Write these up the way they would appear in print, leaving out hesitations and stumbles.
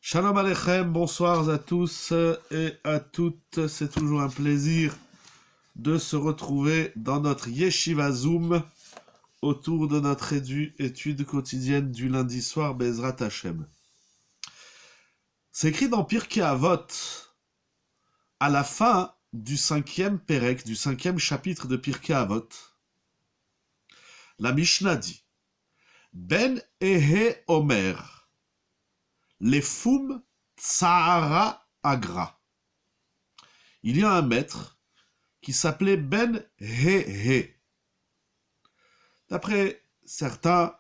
Shalom Aleichem, bonsoir à tous et à toutes. C'est toujours un plaisir de se retrouver dans notre Yeshiva Zoom autour de notre étude quotidienne du lundi soir, Bezrat Hashem. C'est écrit dans Pirkei Avot, à la fin du 5e Perek, du 5e chapitre de Pirkei Avot. La Mishnah dit Ben Ehe Omer Lefum Tsahara Agra. Il y a un maître qui s'appelait Ben Hehe. D'après certains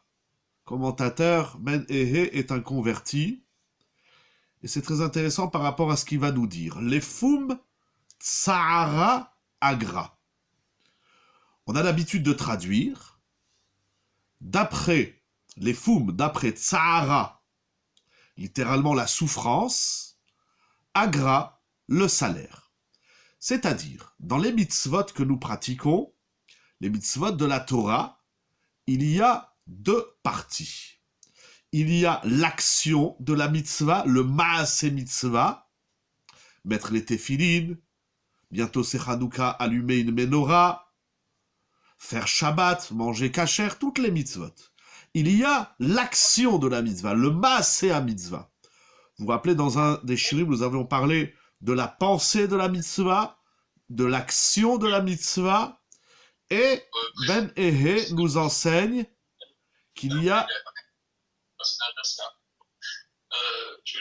commentateurs, Ben Hehe est un converti. Et c'est très intéressant par rapport à ce qu'il va nous dire. Lefum Tsahara Agra. On a l'habitude de traduire d'après Lefum, d'après Tsahara, littéralement la souffrance, agra, le salaire. C'est-à-dire, dans les mitzvot que nous pratiquons, les mitzvot de la Torah, il y a deux parties. Il y a l'action de la mitzvah, le maaseh mitzvah, mettre les téphilines, bientôt c'est Hanouka, allumer une menorah, faire Shabbat, manger kasher, toutes les mitzvot. Il y a l'action de la mitzvah, le maaseh à mitzvah. Vous vous rappelez, dans un des shirim, nous avions parlé de la pensée de la mitzvah, de l'action de la mitzvah, et Ben Ehe nous enseigne qu'il y a...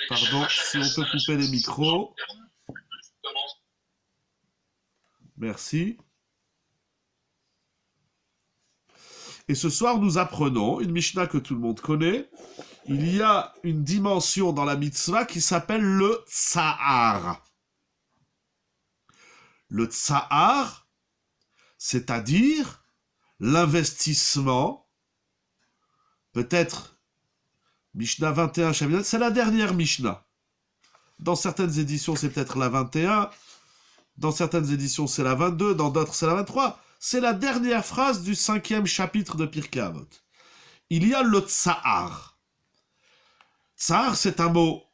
Pardon, si on peut couper les micros. Merci. Et ce soir, nous apprenons une Mishnah que tout le monde connaît. Il y a une dimension dans la mitzvah qui s'appelle le tsahar. Le tsahar, c'est-à-dire l'investissement, peut-être Mishnah 21, c'est la dernière Mishnah. Dans certaines éditions, c'est peut-être la 21, dans certaines éditions, c'est la 22, dans d'autres, c'est la 23. C'est la dernière phrase du 5e chapitre de Pirkei Avot. Il y a le tsahar. Tsahar, c'est un mot,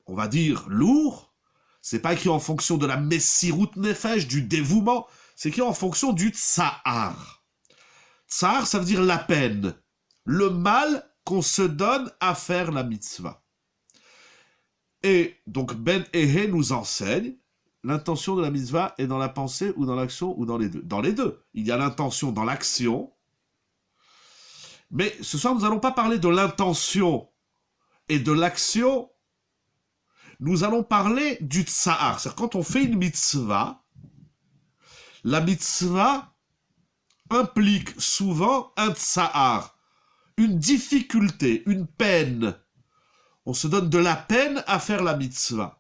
on va dire, lourd. C'est pas écrit en fonction de la messirut nefesh, du dévouement. C'est écrit en fonction du tsahar. Tsahar, ça veut dire la peine. Le mal qu'on se donne à faire la mitzvah. Et donc Ben Ehe nous enseigne l'intention de la mitzvah est dans la pensée ou dans l'action ou dans les deux. Dans les deux. Il y a l'intention dans l'action. Mais ce soir, nous n'allons pas parler de l'intention et de l'action. Nous allons parler du tsahar. C'est-à-dire quand on fait une mitzvah, la mitzvah implique souvent un tsahar, une difficulté, une peine. On se donne de la peine à faire la mitzvah.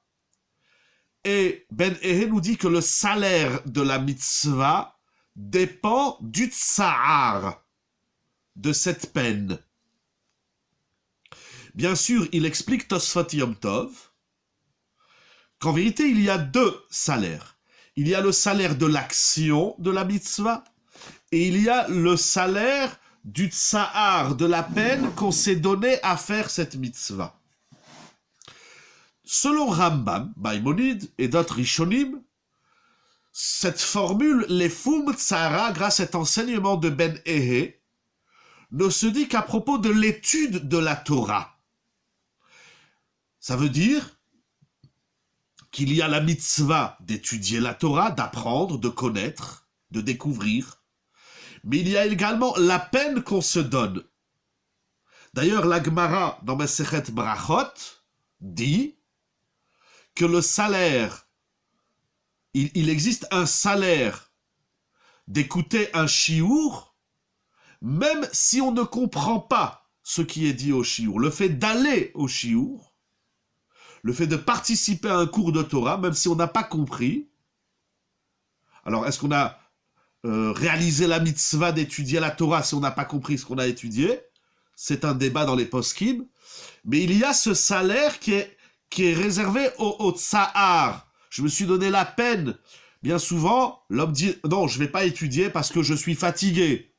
Et Ben Ehe nous dit que le salaire de la mitzvah dépend du tsahar, de cette peine. Bien sûr, il explique Tosfot Yom Tov qu'en vérité, il y a deux salaires. Il y a le salaire de l'action de la mitzvah et il y a le salaire du tsahar, de la peine qu'on s'est donné à faire cette mitzvah. Selon Rambam, Maïmonide et d'autres Rishonim, cette formule, les Fum Tsahara, grâce à cet enseignement de Ben Ehe, ne se dit qu'à propos de l'étude de la Torah. Ça veut dire qu'il y a la mitzvah d'étudier la Torah, d'apprendre, de connaître, de découvrir, mais il y a également la peine qu'on se donne. D'ailleurs, la Gemara, dans Masechet Brachot, dit que le salaire, il existe un salaire d'écouter un chiour, même si on ne comprend pas ce qui est dit au chiour. Le fait d'aller au chiour, le fait de participer à un cours de Torah, même si on n'a pas compris. Alors, est-ce qu'on a réalisé la mitzvah d'étudier la Torah si on n'a pas compris ce qu'on a étudié? C'est un débat dans les poskim. Mais il y a ce salaire qui est réservé au tsahar. Je me suis donné la peine. Bien souvent, l'homme dit « Non, je ne vais pas étudier parce que je suis fatigué. »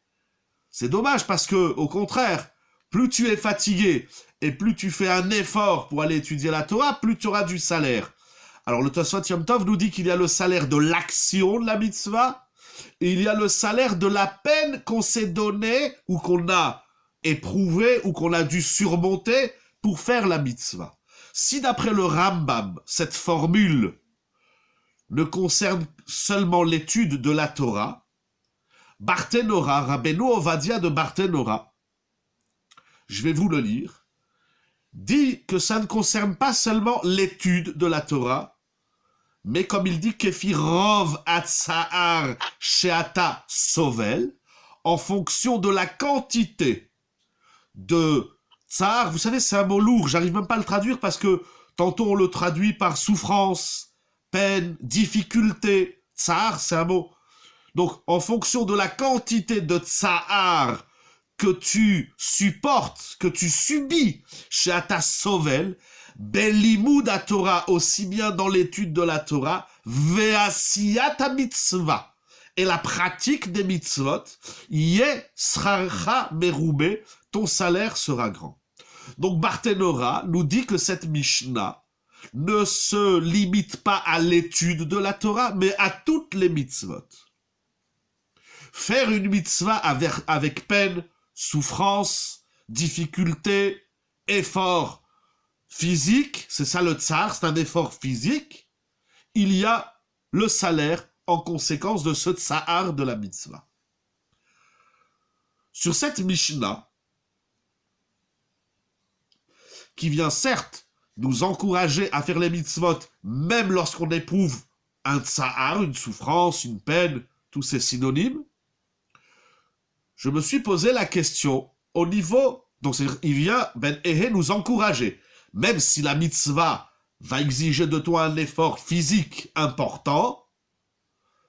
C'est dommage parce que, au contraire, plus tu es fatigué et plus tu fais un effort pour aller étudier la Torah, plus tu auras du salaire. Alors le Tosfot Yom Tov nous dit qu'il y a le salaire de l'action de la mitzvah, et il y a le salaire de la peine qu'on s'est donnée, ou qu'on a éprouvé, ou qu'on a dû surmonter pour faire la mitzvah. Si d'après le Rambam, cette formule ne concerne seulement l'étude de la Torah, Barthénora, Rabbeinu Ovadia de Barthénora, je vais vous le lire, dit que ça ne concerne pas seulement l'étude de la Torah, mais comme il dit, Kefirov Atzahar Sheata Sovel, en fonction de la quantité de tsar. Vous savez, c'est un mot lourd, j'arrive même pas à le traduire parce que tantôt on le traduit par souffrance, peine, difficulté. Tsar, c'est un mot. Donc, en fonction de la quantité de tsar que tu supportes, que tu subis chez Ata Sovel, Belimud à Torah, aussi bien dans l'étude de la Torah, Veasiyat mitzvah, et la pratique des mitzvot, Yeh srarcha meroubé, ton salaire sera grand. Donc Barthénora nous dit que cette Mishnah ne se limite pas à l'étude de la Torah, mais à toutes les mitzvot. Faire une mitzvah avec peine, souffrance, difficulté, effort physique, c'est ça le tsar, c'est un effort physique, il y a le salaire en conséquence de ce tsar de la mitzvah. Sur cette Mishnah, qui vient certes nous encourager à faire les mitzvot, même lorsqu'on éprouve un tsar, une souffrance, une peine, tous ces synonymes, je me suis posé la question au niveau, donc il vient Ben Ehe nous encourager, même si la mitzvah va exiger de toi un effort physique important,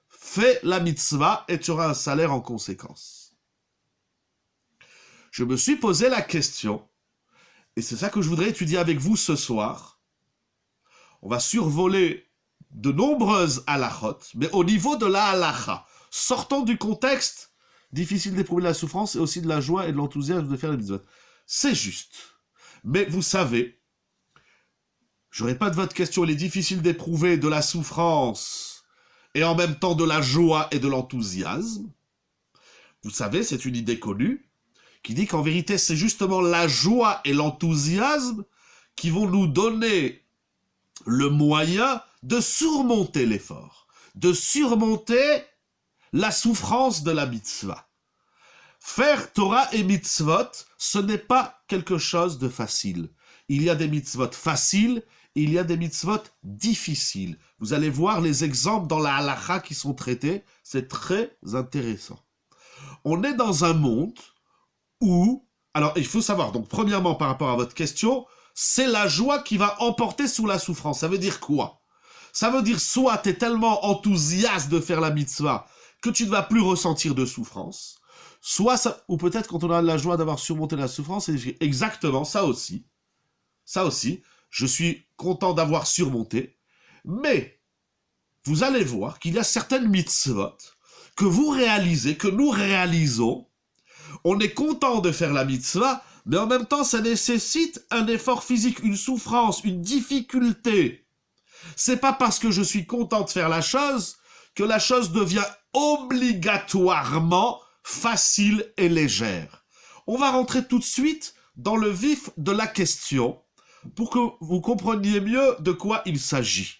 fais la mitzvah et tu auras un salaire en conséquence. Je me suis posé la question, et c'est ça que je voudrais étudier avec vous ce soir. On va survoler de nombreuses halachot, mais au niveau de la halacha, sortant du contexte, difficile d'éprouver la souffrance et aussi de la joie et de l'enthousiasme de faire les mitzvot. C'est juste. Mais vous savez, je répète votre question, il est difficile d'éprouver de la souffrance et en même temps de la joie et de l'enthousiasme. Vous savez, c'est une idée connue qui dit qu'en vérité, c'est justement la joie et l'enthousiasme qui vont nous donner le moyen de surmonter l'effort, de surmonter la souffrance de la mitzvah. Faire Torah et mitzvot, ce n'est pas quelque chose de facile. Il y a des mitzvot faciles, il y a des mitzvot difficiles. Vous allez voir les exemples dans la halacha qui sont traités, c'est très intéressant. On est dans un monde où, alors il faut savoir, donc premièrement par rapport à votre question, c'est la joie qui va emporter sur la souffrance. Ça veut dire quoi? Ça veut dire soit tu es tellement enthousiaste de faire la mitzvah que tu ne vas plus ressentir de souffrance, soit ça, ou peut-être quand on a la joie d'avoir surmonté la souffrance, c'est exactement ça aussi, je suis content d'avoir surmonté, mais vous allez voir qu'il y a certaines mitzvot que vous réalisez, que nous réalisons, on est content de faire la mitzvah, mais en même temps ça nécessite un effort physique, une souffrance, une difficulté. C'est pas parce que je suis content de faire la chose que la chose devient obligatoirement facile et légère. On va rentrer tout de suite dans le vif de la question pour que vous compreniez mieux de quoi il s'agit.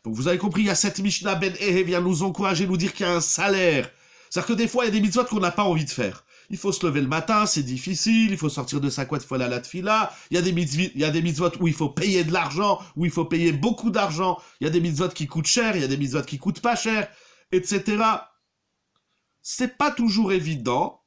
Donc vous avez compris, il y a cette Mishnah Ben Ehe vient nous encourager, nous dire qu'il y a un salaire. C'est-à-dire que des fois, il y a des mitzvot qu'on n'a pas envie de faire. Il faut se lever le matin, c'est difficile, il faut sortir de sa couette, il faut aller à la tefila, il y a des mitzvot où il faut payer de l'argent, où il faut payer beaucoup d'argent, il y a des mitzvot qui coûtent cher, il y a des mitzvot qui coûtent pas cher, etc. C'est pas toujours évident,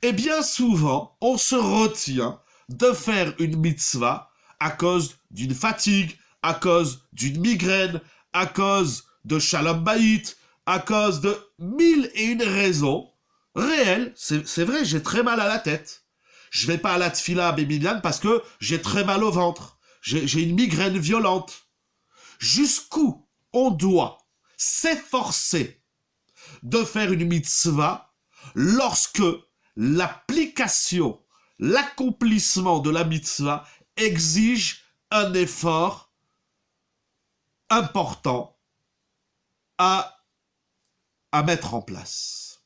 et bien souvent, on se retient de faire une mitzvah à cause d'une fatigue, à cause d'une migraine, à cause de shalom bayit, à cause de 1001 raisons réelles. C'est vrai, j'ai très mal à la tête. Je vais pas à la tefila à Bémiliane parce que j'ai très mal au ventre. J'ai une migraine violente. Jusqu'où on doit s'efforcer de faire une mitzvah lorsque l'application, l'accomplissement de la mitzvah exige un effort important à mettre en place.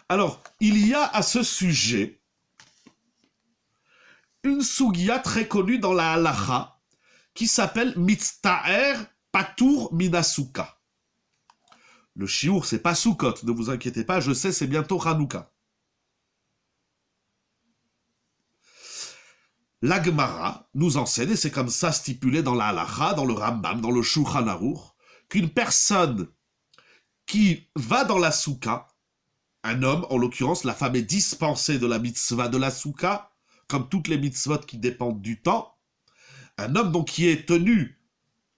Alors, il y a à ce sujet une sugia très connue dans la halacha qui s'appelle Mitzta'er Patur Minasuka. Le chiour, c'est pas Sukkot, ne vous inquiétez pas, je sais, c'est bientôt Hanouka. La Gemara nous enseigne, et c'est comme ça stipulé dans la halacha, dans le Rambam, dans le Shulchan Aruch, qu'une personne qui va dans la souka, un homme, en l'occurrence, la femme est dispensée de la mitzvah de la souka, comme toutes les mitzvot qui dépendent du temps, un homme donc qui est tenu,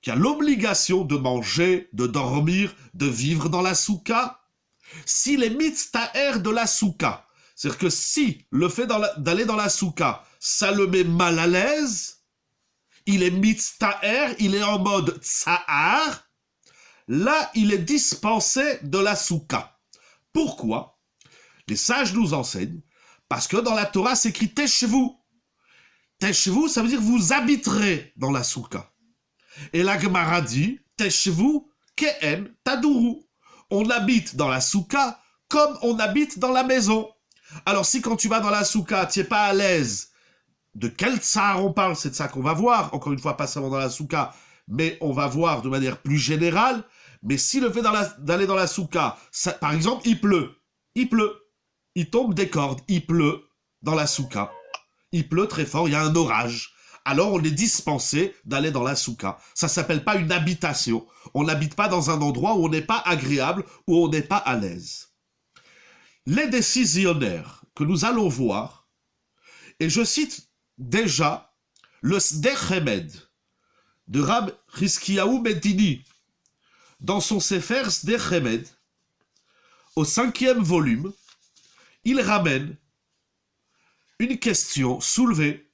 qui a l'obligation de manger, de dormir, de vivre dans la souka, s'il est mitztaher de la souka, c'est-à-dire que si le fait d'aller dans la souka, ça le met mal à l'aise, il est mitztaher, il est en mode tsahar, là, il est dispensé de la souka. Pourquoi? Les sages nous enseignent, parce que dans la Torah, c'est écrit Teshvu. Teshvu, ça veut dire vous habiterez dans la souka. Et la Gemara dit Teshvu ke'en taduru. On habite dans la souka comme on habite dans la maison. Alors si quand tu vas dans la souka, tu n'es pas à l'aise, de quel tsar on parle? C'est de ça qu'on va voir, encore une fois, pas seulement dans la souka, mais on va voir de manière plus générale. Mais si le fait d'aller dans la souka, ça, par exemple, il pleut, il tombe des cordes, il pleut dans la souka, il pleut très fort, il y a un orage, alors on est dispensé d'aller dans la souka. Ça s'appelle pas une habitation, on n'habite pas dans un endroit où on n'est pas agréable, où on n'est pas à l'aise. Les décisionnaires que nous allons voir, et je cite déjà le Sdech Hemed de Rab Chizkiyahu Medini, dans son Sefer Sdech Hemed, au 5e volume, il ramène une question soulevée.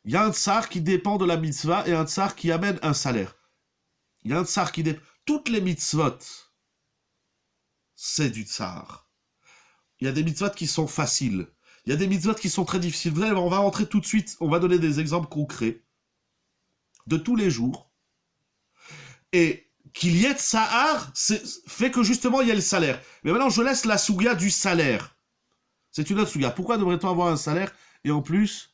Il y a un tsar qui dépend de la mitzvah et un tsar qui amène un salaire. Il y a un tsar qui dépend. Toutes les mitzvot, c'est du tsar. Il y a des mitzvot qui sont faciles. Il y a des mitzvot qui sont très difficiles. Vous allez voir, on va rentrer tout de suite. On va donner des exemples concrets de tous les jours. Et qu'il y ait tsar, fait que justement il y a le salaire. Mais maintenant, je laisse la souga du salaire. C'est une autre souga. Pourquoi devrait-on avoir un salaire et en plus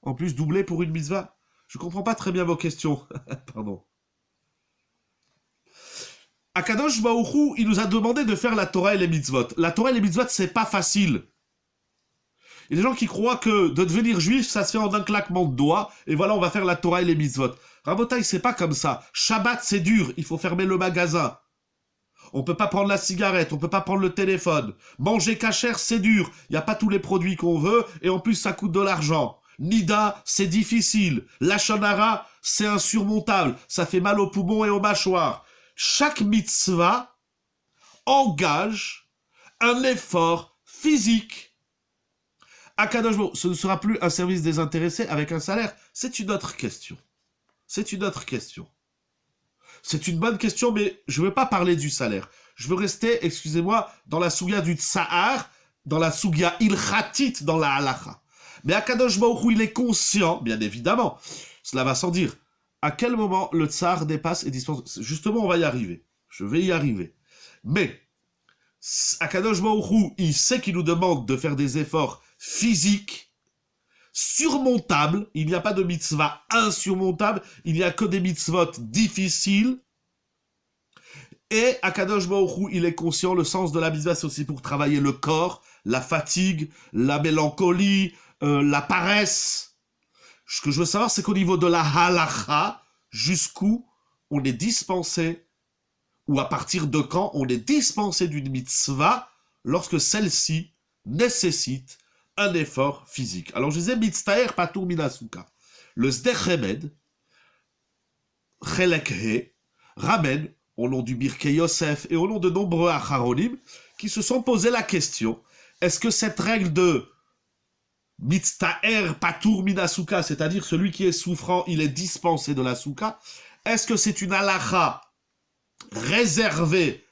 doubler pour une mitzvah? Je ne comprends pas très bien vos questions. Pardon. Akadosh Baruch Hu, il nous a demandé de faire la Torah et les mitzvot. La Torah et les mitzvot, c'est pas facile. Il y a des gens qui croient que de devenir juif, ça se fait en un claquement de doigts, et voilà, on va faire la Torah et les mitzvot. Rabotai, c'est pas comme ça. Shabbat, c'est dur, il faut fermer le magasin. On peut pas prendre la cigarette, on peut pas prendre le téléphone. Manger cachère, c'est dur, il n'y a pas tous les produits qu'on veut, et en plus, ça coûte de l'argent. Nida, c'est difficile. Lashon hara, c'est insurmontable. Ça fait mal aux poumons et aux mâchoires. Chaque mitzvah engage un effort physique. Akadosh Baruch Hu, ce ne sera plus un service désintéressé avec un salaire. C'est une autre question. C'est une autre question. C'est une bonne question, mais je ne veux pas parler du salaire. Je veux rester, excusez-moi, dans la souga du tsahar, dans la souga ilchatit, dans la halacha. Mais Akadosh Baruch Hu, il est conscient, bien évidemment, cela va sans dire, à quel moment le tsar dépasse et dispense. Justement, on va y arriver. Je vais y arriver. Mais Akadosh Baruch Hu, il sait qu'il nous demande de faire des efforts physiques surmontables. Il n'y a pas de mitzvah insurmontable. Il n'y a que des mitzvot difficiles. Et Akadosh Baruch Hu, il est conscient, le sens de la mitzvah, c'est aussi pour travailler le corps, la fatigue, la mélancolie, la paresse. Ce que je veux savoir, c'est qu'au niveau de la halacha, jusqu'où on est dispensé, ou à partir de quand on est dispensé d'une mitzvah, lorsque celle-ci nécessite un effort physique. Alors je disais, mitztaher patur minasuka. Le Sdech Hemed, Chelek He, ramène, au nom du Birkei Yosef et au nom de nombreux acharonim, qui se sont posé la question, est-ce que cette règle de mitztaher patur minasuka, c'est-à-dire celui qui est souffrant, il est dispensé de la souka, est-ce que c'est une halacha réservée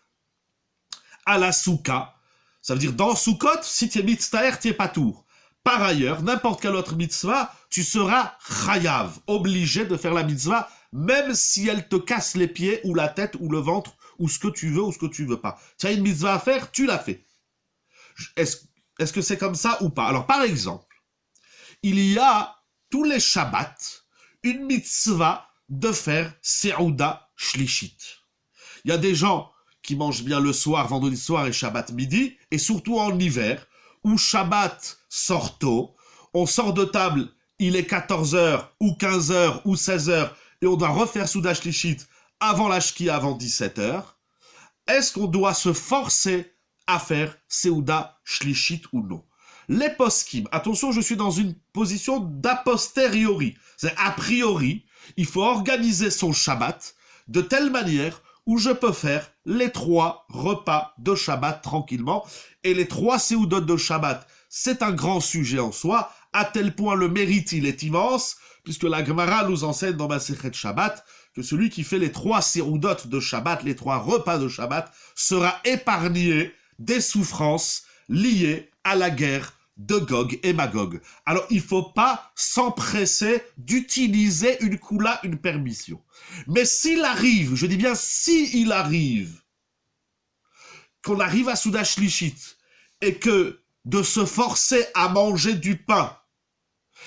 à la souka? Ça veut dire, dans Soukot, si tu es mitztaher, tu es patour. Par ailleurs, n'importe quelle autre mitzvah, tu seras chayav, obligé de faire la mitzvah, même si elle te casse les pieds, ou la tête, ou le ventre, ou ce que tu veux, ou ce que tu veux pas. Tu as une mitzvah à faire, tu la fais. Est-ce que c'est comme ça ou pas? Alors, par exemple, il y a tous les Shabbats une mitzvah de faire Seouda Shlishit. Il y a des gens qui mangent bien le soir, vendredi soir et Shabbat midi, et surtout en hiver, où Shabbat sort tôt, on sort de table, il est 14h ou 15h ou 16h, et on doit refaire Souda Shlishit avant la Shkia, avant 17h. Est-ce qu'on doit se forcer à faire Seouda Shlishit ou non? Les poskim, attention, je suis dans une position d'a posteriori, c'est a priori, il faut organiser son Shabbat de telle manière où je peux faire les 3 repas de Shabbat tranquillement. Et les 3 séoudot de Shabbat, c'est un grand sujet en soi, à tel point le mérite, il est immense, puisque la Gemara nous enseigne dans Masechet Shabbat que celui qui fait les 3 séoudot de Shabbat, les 3 repas de Shabbat, sera épargné des souffrances liées à la guerre de Gog et Magog. Alors, il ne faut pas s'empresser d'utiliser une koula, une permission. Mais s'il arrive, je dis bien s'il arrive, qu'on arrive à Souda Shlishit, et que de se forcer à manger du pain,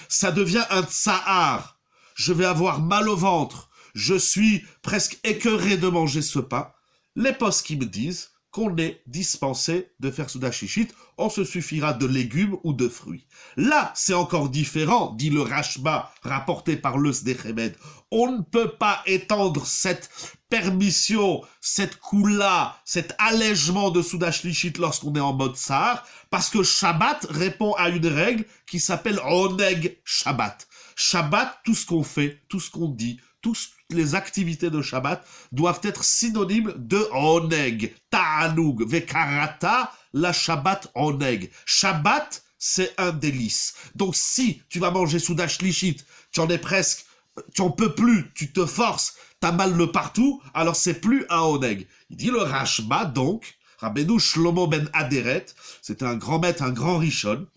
ça devient un tsahar, je vais avoir mal au ventre, je suis presque écœuré de manger ce pain, les postes qui me disent qu'on est dispensé de faire Souda Shlishit, on se suffira de légumes ou de fruits. Là, c'est encore différent, dit le Rashba, rapporté par le Sdechemed. On ne peut pas étendre cette permission, cette koula, cet allègement de Souda Shlishit lorsqu'on est en mode Sahar, parce que Shabbat répond à une règle qui s'appelle Oneg Shabbat. Shabbat, tout ce qu'on fait, tout ce qu'on dit, toutes les activités de Shabbat doivent être synonymes de Oneg, Ta'anoug, Vekarata, la Shabbat Oneg. Shabbat, c'est un délice. Donc si tu vas manger Souda Shlishit, tu en es presque, tu en peux plus, tu te forces, t'as mal le partout, alors c'est plus un Oneg. Il dit le Rashba, donc, Rabbeinu Shlomo ben Aderet, c'est un grand maître, un grand Rishon,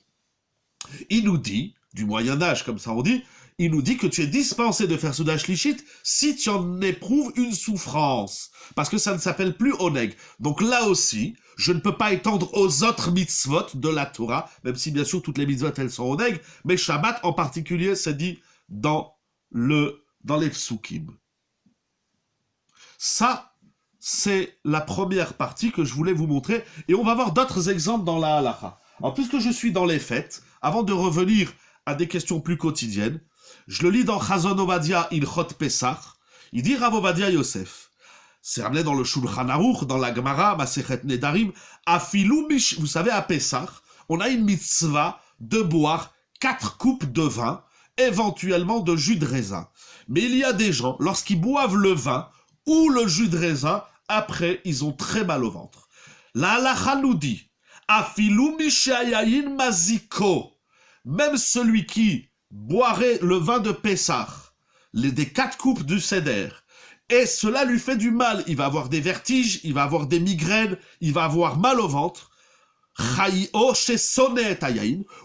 il nous dit, du Moyen-Âge, comme ça on dit, il nous dit que tu es dispensé de faire Souda Shlishit si tu en éprouves une souffrance. Parce que ça ne s'appelle plus Oneg. Donc là aussi, je ne peux pas étendre aux autres mitzvot de la Torah, même si bien sûr toutes les mitzvot elles sont Oneg, mais Shabbat en particulier, c'est dit dans les psukim. Ça, c'est la première partie que je voulais vous montrer. Et on va voir d'autres exemples dans la halacha. Alors puisque je suis dans les fêtes, avant de revenir à des questions plus quotidiennes, je le lis dans Chazon Ovadia Ilchot Pesach, il dit Rav Ovadia Yosef, c'est ramené dans le Shulchan Aruch, dans la Gemara, Masechet Nedarim, Afilu Mish, vous savez, à Pesach, on a une mitzvah de boire 4 coupes de vin, éventuellement de jus de raisin. Mais il y a des gens, lorsqu'ils boivent le vin ou le jus de raisin, après, ils ont très mal au ventre. La halacha nous dit, Afilu Mishayayin Maziko, même celui qui boirait le vin de Pessah, des 4 coupes du Seder, et cela lui fait du mal, il va avoir des vertiges, il va avoir des migraines, il va avoir mal au ventre,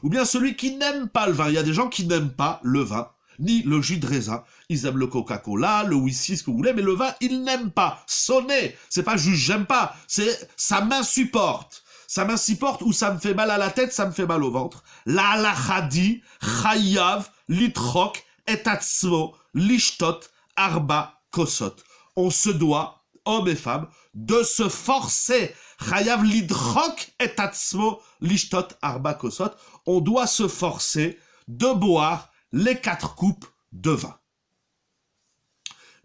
ou bien celui qui n'aime pas le vin. Il y a des gens qui n'aiment pas le vin, ni le jus de raisin. Ils aiment le Coca-Cola, le whisky, ce que vous voulez, mais le vin, ils n'aiment pas. Sonner, c'est pas juste j'aime pas, c'est ça m'insupporte. Ça m'insupporte ou ça me fait mal à la tête, ça me fait mal au ventre. La halacha dit, chayav, litrok, etatzmo, lishtot, arba, kosot. On se doit, hommes et femmes, de se forcer. Chayav, litrok, etatzmo, lishtot, arba, kosot. On doit se forcer de boire les 4 coupes de vin.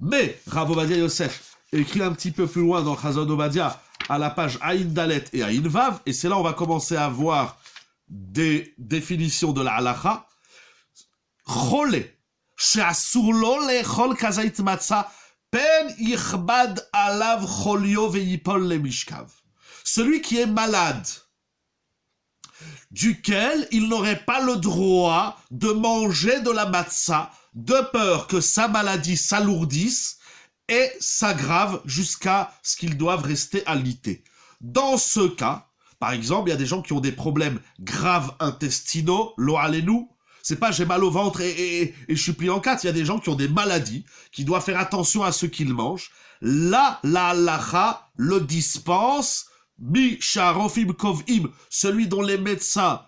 Mais, Rav Ovadia Yosef écrit un petit peu plus loin dans Chazon Ovadia, à la page Aïn Dalet et Aïn Vav, et c'est là où on va commencer à voir des définitions de la halacha. Chole, she'asur lo lechol kazait matzah, pen yichbad alav cholio ve'yipol lemishkav. Celui qui est malade, duquel il n'aurait pas le droit de manger de la matzah, de peur que sa maladie s'alourdisse et s'aggrave jusqu'à ce qu'ils doivent rester alités. Dans ce cas, Par exemple, il y a des gens qui ont des problèmes graves intestinaux, lo alenu. C'est pas j'ai mal au ventre et je suis plié en quatre. Il y a des gens qui ont des maladies, qui doivent faire attention à ce qu'ils mangent. Là, la halacha le dispense, mi sharofim kovim, celui dont les médecins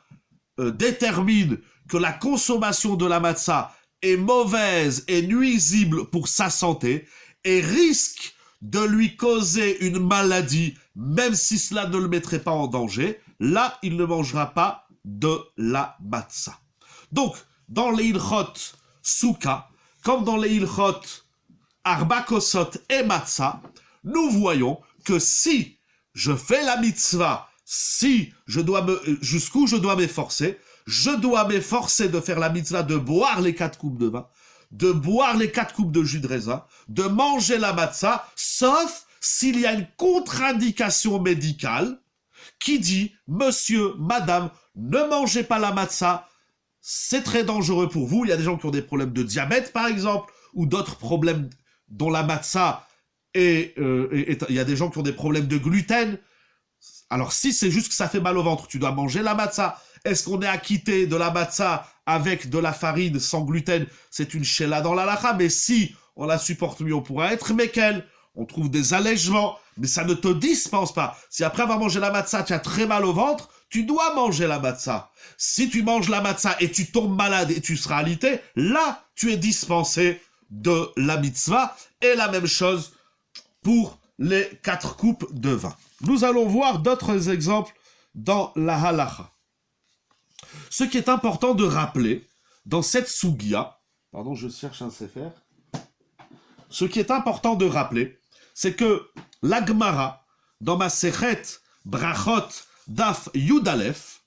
déterminent que la consommation de la matzah est mauvaise et nuisible pour sa santé et risque de lui causer une maladie, même si cela ne le mettrait pas en danger, là, il ne mangera pas de la matzah. Donc, dans les ilchot souka, comme dans les ilchot arba kosot et matzah, nous voyons que si je fais la mitzvah, si je dois jusqu'où je dois m'efforcer, je dois m'efforcer de faire la mitzvah, de boire les 4 coupes de vin, de boire les 4 coupes de jus de raisin, de manger la matzah, sauf s'il y a une contre-indication médicale qui dit, monsieur, madame, ne mangez pas la matzah, c'est très dangereux pour vous. Il y a des gens qui ont des problèmes de diabète, par exemple, ou d'autres problèmes dont la matzah il y a des gens qui ont des problèmes de gluten. Alors, si c'est juste que ça fait mal au ventre, tu dois manger la matzah. Est-ce qu'on est acquitté de la matzah avec de la farine sans gluten? C'est une sheila dans la lacha, mais si on la supporte mieux, on pourra être mekel. On trouve des allègements, mais ça ne te dispense pas. Si après avoir mangé la matzah, tu as très mal au ventre, tu dois manger la matzah. Si tu manges la matzah et tu tombes malade et tu seras alité, là, tu es dispensé de la mitzvah. Et la même chose pour les 4 coupes de vin. Nous allons voir d'autres exemples dans la halacha. Ce qui est important de rappeler dans cette sugia, pardon, je cherche un sefer. Ce qui est important de rappeler, c'est que la Gemara, dans ma Sechet Brachot Daf Yudalef,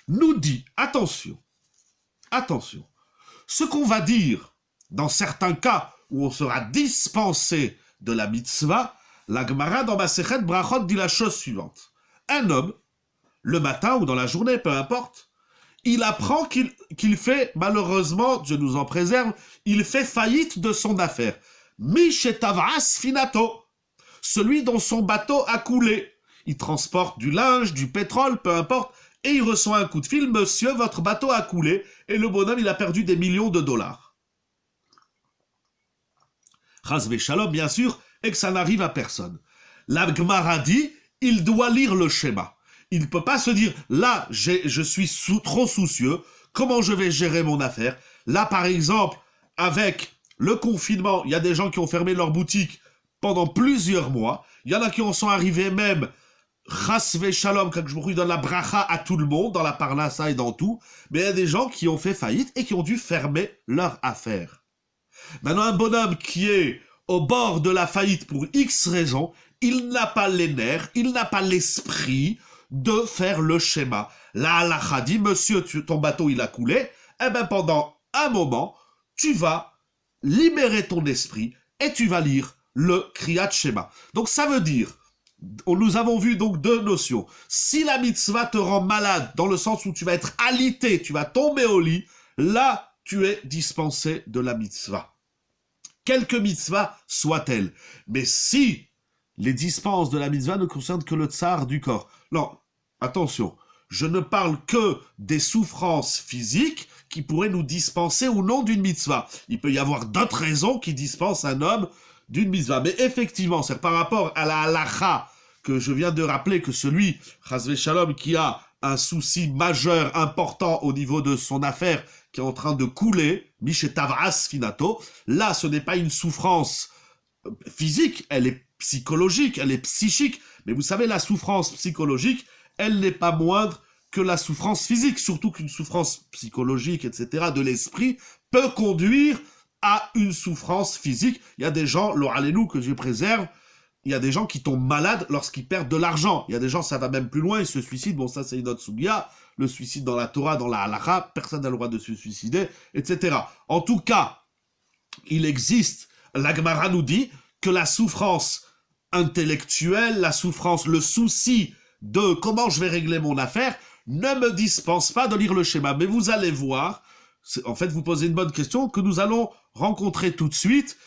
nous dit, attention, ce qu'on va dire dans certains cas où on sera dispensé de la mitzvah, la Gemara dans ma Sechet Brachot dit la chose suivante. Un homme, le matin ou dans la journée, peu importe, il apprend qu'il fait, malheureusement, Dieu nous en préserve, il fait faillite de son affaire. Mishetavras finato, celui dont son bateau a coulé. Il transporte du linge, du pétrole, peu importe, et il reçoit un coup de fil, monsieur, votre bateau a coulé, et le bonhomme, il a perdu des millions de dollars. Chas Shalom, bien sûr, et que ça n'arrive à personne. La Gemara dit, il doit lire le schéma. Il ne peut pas se dire, là, je suis trop soucieux, comment je vais gérer mon affaire? Là, par exemple, avec le confinement, il y a des gens qui ont fermé leur boutique pendant plusieurs mois. Il y en a qui en sont arrivés même, chas shalom, quand je donne la bracha à tout le monde, dans la parnassa et dans tout. Mais il y a des gens qui ont fait faillite et qui ont dû fermer leur affaire. Maintenant, un bonhomme qui est au bord de la faillite pour X raisons, il n'a pas les nerfs, il n'a pas l'esprit de faire le schéma. La halacha dit, monsieur, ton bateau il a coulé, eh bien pendant un moment, tu vas libérer ton esprit et tu vas lire le Kriyat Shema. Donc ça veut dire, nous avons vu donc 2 notions. Si la mitzvah te rend malade, dans le sens où tu vas être alité, tu vas tomber au lit, là tu es dispensé de la mitzvah. Quelque mitzvah soit-elle. Mais si les dispenses de la mitzvah ne concernent que le tsar du corps. Non, attention, je ne parle que des souffrances physiques qui pourraient nous dispenser ou non d'une mitzvah. Il peut y avoir d'autres raisons qui dispensent un homme d'une mitzvah. Mais effectivement, c'est par rapport à la halacha que je viens de rappeler que celui, chas shalom, qui a un souci majeur, important au niveau de son affaire, qui est en train de couler, mishetavras finato, là, ce n'est pas une souffrance physique, elle est psychologique, elle est psychique. Mais vous savez, la souffrance psychologique, elle n'est pas moindre que la souffrance physique, surtout qu'une souffrance psychologique, etc., de l'esprit, peut conduire à une souffrance physique. Il y a des gens, l'oralenu que je préserve, il y a des gens qui tombent malades lorsqu'ils perdent de l'argent. Il y a des gens, ça va même plus loin, ils se suicident. Bon, ça, c'est une autre sougia. Le suicide dans la Torah, dans la halakha, personne n'a le droit de se suicider, etc. En tout cas, il existe, la Gemara nous dit que la souffrance intellectuelle, la souffrance, le souci de comment je vais régler mon affaire, ne me dispense pas de lire le schéma. Mais vous allez voir, en fait, vous posez une bonne question que nous allons rencontrer tout de suite,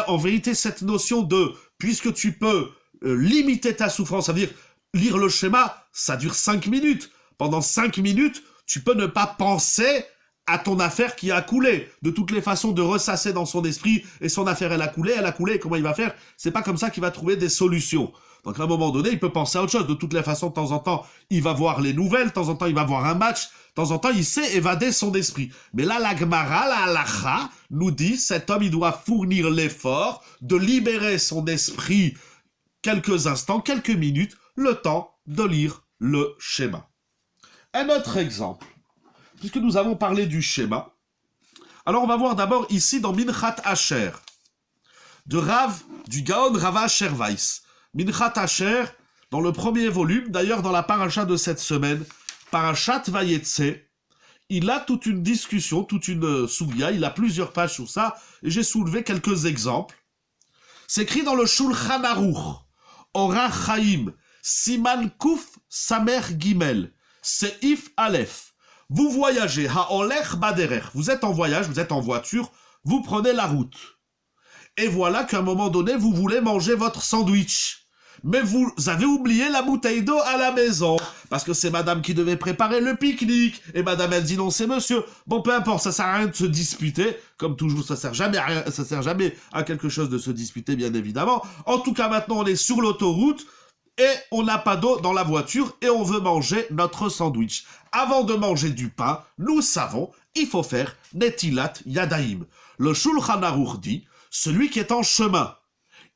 en vérité, cette notion de, puisque tu peux limiter ta souffrance, c'est-à-dire lire le schéma, ça dure 5 minutes. Pendant 5 minutes, tu peux ne pas penser à ton affaire qui a coulé. De toutes les façons, de ressasser dans son esprit, et son affaire, elle a coulé, et comment il va faire? C'est pas comme ça qu'il va trouver des solutions. Donc à un moment donné, il peut penser à autre chose. De toutes les façons, de temps en temps, il va voir les nouvelles, de temps en temps, il va voir un match, de temps en temps, il sait évader son esprit. Mais là, la Gemara, la Halacha, nous dit, cet homme, il doit fournir l'effort de libérer son esprit quelques instants, quelques minutes, le temps de lire le schéma. Un autre exemple, puisque nous avons parlé du schéma, alors on va voir d'abord ici dans Minchat Asher, du Gaon Rava Asher Weiss. Minchat Asher, dans le premier volume, d'ailleurs dans la paracha de cette semaine, Parashat Vayetse, il a toute une discussion, toute une soubia, il a plusieurs pages sur ça, et j'ai soulevé quelques exemples. C'est écrit dans le Shulchan Aruch, Orach Chaim, Siman Kuf Samer Gimel, Seif Aleph. Vous voyagez, Ha'olech Baderech, vous êtes en voyage, vous êtes en voiture, vous prenez la route. Et voilà qu'à un moment donné, vous voulez manger votre sandwich. Mais vous avez oublié la bouteille d'eau à la maison, parce que c'est madame qui devait préparer le pique-nique, et madame elle dit non c'est monsieur. Bon peu importe, ça sert à rien de se disputer, comme toujours ça sert jamais à rien, ça sert jamais à quelque chose de se disputer bien évidemment. En tout cas maintenant on est sur l'autoroute, et on n'a pas d'eau dans la voiture, et on veut manger notre sandwich. Avant de manger du pain, nous savons, il faut faire Netilat Yadaim. Le Shulchan Aruch dit, celui qui est en chemin,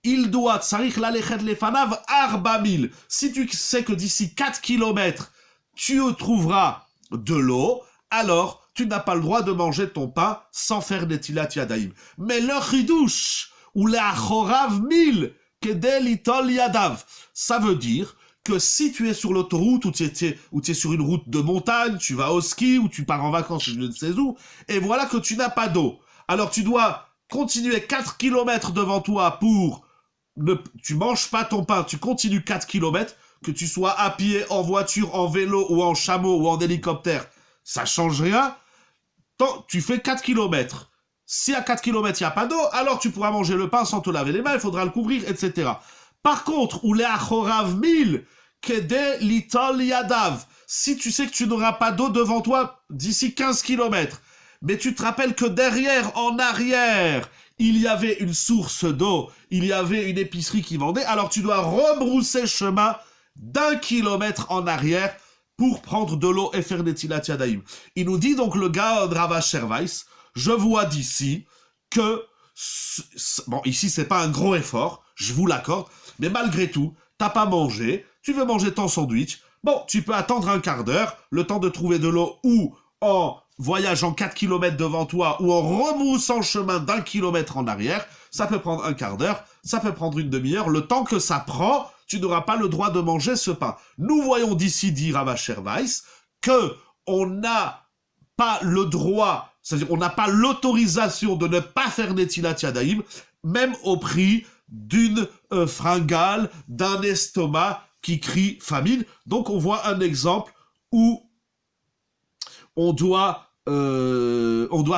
il doit tsarich lalechet lefanav arba mil. Si tu sais que d'ici 4 kilomètres, tu trouveras de l'eau, alors tu n'as pas le droit de manger ton pain sans faire Netilat Yadaim. Mais le chidouche, ou l'achorav mil, kedel itol yadav, ça veut dire que si tu es sur l'autoroute, ou tu es sur une route de montagne, tu vas au ski, ou tu pars en vacances, je ne sais où, et voilà que tu n'as pas d'eau. Alors tu dois continuer 4 kilomètres devant toi pour... tu manges pas ton pain, tu continues 4 kilomètres, que tu sois à pied, en voiture, en vélo, ou en chameau, ou en hélicoptère, ça change rien. Tu fais 4 kilomètres. Si à 4 kilomètres il n'y a pas d'eau, alors tu pourras manger le pain sans te laver les mains, il faudra le couvrir, etc. Par contre, ou les achorav mil, kede litol yadav, si tu sais que tu n'auras pas d'eau devant toi d'ici 15 kilomètres, mais tu te rappelles que derrière, en arrière, il y avait une source d'eau, il y avait une épicerie qui vendait, alors tu dois rebrousser chemin d'1 kilomètre en arrière pour prendre de l'eau et faire des Netilat Yadaim. Il nous dit donc le Gaon Rava Asher Weiss, je vois d'ici que, bon ici c'est pas un gros effort, je vous l'accorde, mais malgré tout, t'as pas mangé, tu veux manger ton sandwich, bon tu peux attendre un quart d'heure, le temps de trouver de l'eau ou en voyageant 4 km devant toi ou en rebroussant chemin d'1 kilomètre en arrière, ça peut prendre un quart d'heure, ça peut prendre une demi-heure, le temps que ça prend, tu n'auras pas le droit de manger ce pain. Nous voyons d'ici, dit Rava Asher Weiss, que on n'a pas le droit, c'est-à-dire on n'a pas l'autorisation de ne pas faire Netilat Yadaim, même au prix d'une fringale, d'un estomac qui crie famine. Donc on voit un exemple où on doit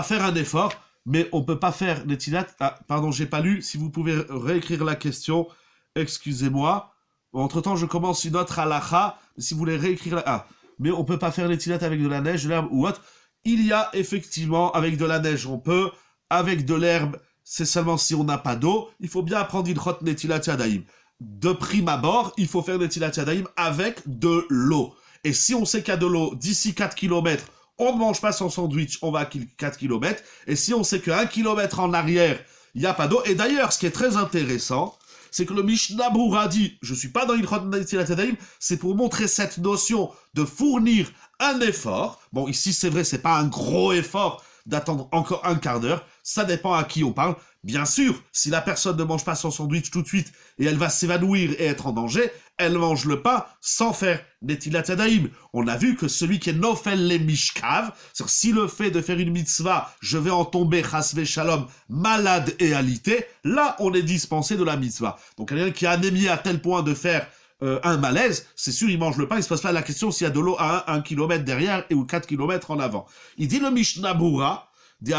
faire un effort, mais on peut pas faire Netilat. Ah, pardon, j'ai pas lu. Si vous pouvez réécrire la question, excusez-moi. Entre-temps, je commence une autre halacha. Si vous voulez réécrire la... Ah, mais on peut pas faire Netilat avec de la neige, de l'herbe ou autre. Il y a effectivement, avec de la neige, on peut. Avec de l'herbe, c'est seulement si on n'a pas d'eau. Il faut bien apprendre Ilchot Netilat Yadaim. De prime abord, il faut faire Netilat Yadaim avec de l'eau. Et si on sait qu'il y a de l'eau d'ici 4 km, on ne mange pas son sandwich, on va à 4 km. Et si on sait qu'à 1 km en arrière, il n'y a pas d'eau. Et d'ailleurs, ce qui est très intéressant, c'est que le Mishnah Berurah dit, je ne suis pas dans Ilchot Netilat Yadaim, c'est pour montrer cette notion de fournir un effort. Bon, ici, c'est vrai, c'est pas un gros effort d'attendre encore un quart d'heure. Ça dépend à qui on parle. Bien sûr, si la personne ne mange pas son sandwich tout de suite et elle va s'évanouir et être en danger, elle mange le pain sans faire Netilat Yadaim. On a vu que celui qui est nofel les mishkav, c'est-à-dire si le fait de faire une mitzvah, je vais en tomber chas shalom, malade et alité, là on est dispensé de la mitzvah. Donc quelqu'un qui est anémie à tel point de faire un malaise, c'est sûr, il mange le pain, il se pose pas la question s'il y a de l'eau à 1 km derrière et ou 4 km en avant. Il dit le Mishnah Berurah, le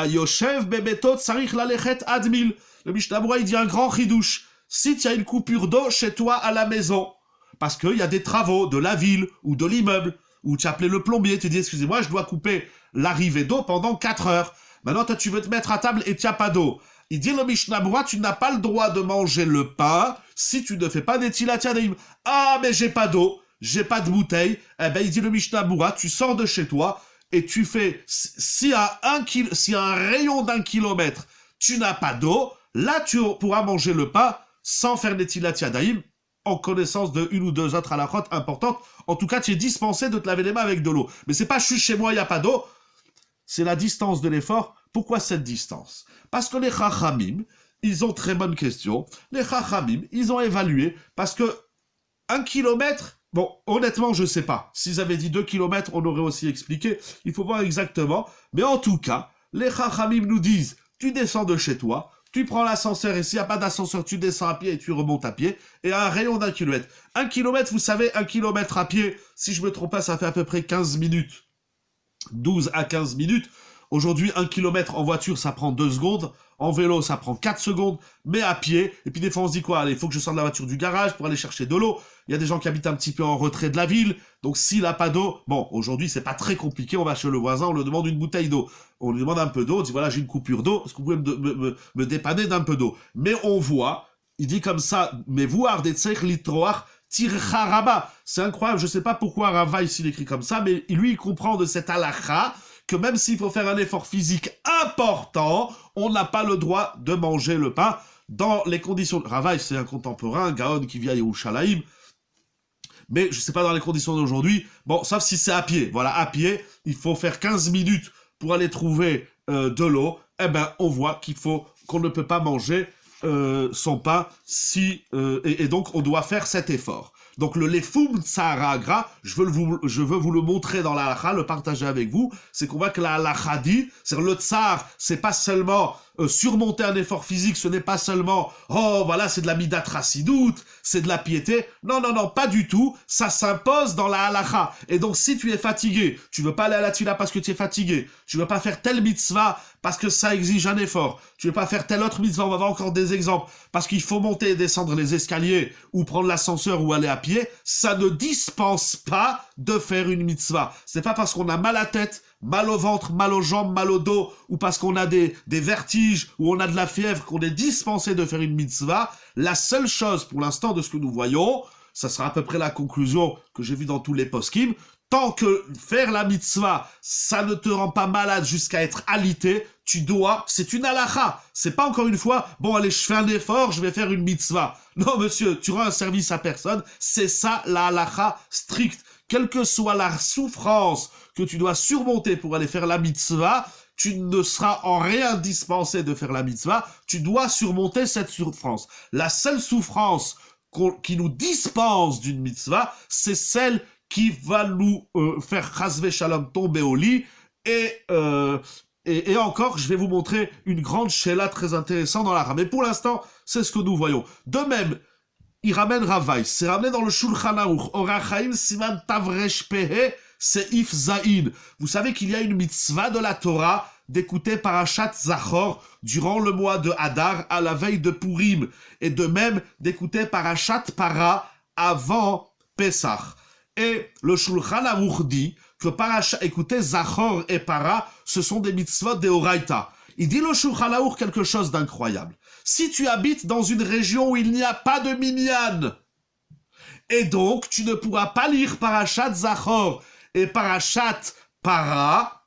Mishnah Berurah, il dit un grand chidouche. Si tu as une coupure d'eau chez toi à la maison, parce qu'il y a des travaux de la ville ou de l'immeuble, où tu appelais le plombier, tu dis, excusez-moi, je dois couper l'arrivée d'eau pendant 4 heures. Maintenant, toi, tu veux te mettre à table et tu n'as pas d'eau. Il dit le Mishnah Berurah, tu n'as pas le droit de manger le pain si tu ne fais pas des Netilat Yadayim. Ah, mais j'ai pas d'eau, j'ai pas de bouteille. Eh ben, il dit le Mishnah Berurah, tu sors de chez toi et tu fais, si à un rayon d'1 kilomètre, tu n'as pas d'eau, là, tu pourras manger le pain sans faire Netilat Yadayim, en connaissance de une ou deux autres halachot importantes. En tout cas, tu es dispensé de te laver les mains avec de l'eau. Mais c'est pas je suis chez moi, il n'y a pas d'eau. C'est la distance de l'effort. Pourquoi cette distance? Parce que les Chachamim, ils ont très bonne question. Les Chachamim, ils ont évalué, parce que 1 kilomètre, bon, honnêtement, je sais pas. S'ils avaient dit 2 kilomètres, on aurait aussi expliqué. Il faut voir exactement. Mais en tout cas, les Chachamim nous disent, tu descends de chez toi, tu prends l'ascenseur et s'il n'y a pas d'ascenseur, tu descends à pied et tu remontes à pied. Et à un rayon d'1 kilomètre. 1 kilomètre, vous savez, 1 kilomètre à pied, si je me trompe pas, ça fait à peu près 15 minutes. 12 à 15 minutes. Aujourd'hui, 1 kilomètre en voiture, ça prend 2 secondes. En vélo, ça prend 4 secondes. Mais à pied, et puis des fois, on se dit quoi? Allez, il faut que je sorte de la voiture du garage pour aller chercher de l'eau. Il y a des gens qui habitent un petit peu en retrait de la ville. Donc, s'il n'a pas d'eau, bon, aujourd'hui, c'est pas très compliqué. On va chez le voisin, on lui demande une bouteille d'eau. On lui demande un peu d'eau. On dit, voilà, j'ai une coupure d'eau. Est-ce que vous pouvez me dépanner d'un peu d'eau? Mais on voit, il dit comme ça, mais voir des tseich litroach, tircharaba. C'est incroyable. Je sais pas pourquoi Rava ici l'écrit comme ça, mais lui, il comprend de cette halakha que même s'il faut faire un effort physique important, on n'a pas le droit de manger le pain dans les conditions. Rava, c'est un contemporain, un Gaon qui vit à Yerushalayim, mais je sais pas dans les conditions d'aujourd'hui. Bon, sauf si c'est à pied. Voilà, à pied, il faut faire 15 minutes pour aller trouver de l'eau. Eh ben, on voit qu'on ne peut pas manger son pain et donc on doit faire cet effort. Donc le lefum tsaragra, je veux vous le montrer dans la halakha, le partager avec vous, c'est qu'on voit que la halakha dit, c'est-à-dire le tsar, c'est pas seulement surmonter un effort physique, ce n'est pas seulement, oh voilà, c'est de la midat rassidout, c'est de la piété. Non, non, non, pas du tout, ça s'impose dans la halakha. Et donc si tu es fatigué, tu veux pas aller à la tfila parce que tu es fatigué, tu veux pas faire telle mitzvah parce que ça exige un effort, tu veux pas faire telle autre mitzvah, on va voir encore des exemples, parce qu'il faut monter et descendre les escaliers, ou prendre l'ascenseur ou aller à pied, ça ne dispense pas de faire une mitzvah. C'est pas parce qu'on a mal à la tête, mal au ventre, mal aux jambes, mal au dos, ou parce qu'on a des vertiges, ou on a de la fièvre, qu'on est dispensé de faire une mitzvah. La seule chose, pour l'instant, de ce que nous voyons, ça sera à peu près la conclusion que j'ai vue dans tous les poskim, tant que faire la mitzvah, ça ne te rend pas malade jusqu'à être alité, c'est une halakha. C'est pas encore une fois, bon allez, je fais un effort, je vais faire une mitzvah. Non monsieur, tu rends un service à personne, c'est ça la halakha stricte. Quelle que soit la souffrance que tu dois surmonter pour aller faire la mitzvah, tu ne seras en rien dispensé de faire la mitzvah, tu dois surmonter cette souffrance. La seule souffrance qui nous dispense d'une mitzvah, c'est celle qui va nous faire chasve shalom tomber au lit. Et encore, je vais vous montrer une grande shéla très intéressante dans la rame. Mais pour l'instant, c'est ce que nous voyons. De même, il ramène Ravaï. C'est ramené dans le Shulchan Aruch. Orachaim siman tavresh pehe seif zaïn. Vous savez qu'il y a une mitzvah de la Torah d'écouter Parashat Zachor durant le mois de Hadar à la veille de Purim. Et de même d'écouter Parashat Para avant Pesach. Et le Shulchan Aruch dit que écouter Zachor et Para, ce sont des mitzvot de Oraita. Il dit le Shulchan Aruch quelque chose d'incroyable. Si tu habites dans une région où il n'y a pas de minyan, et donc tu ne pourras pas lire Parashat Zachor et Parashat Para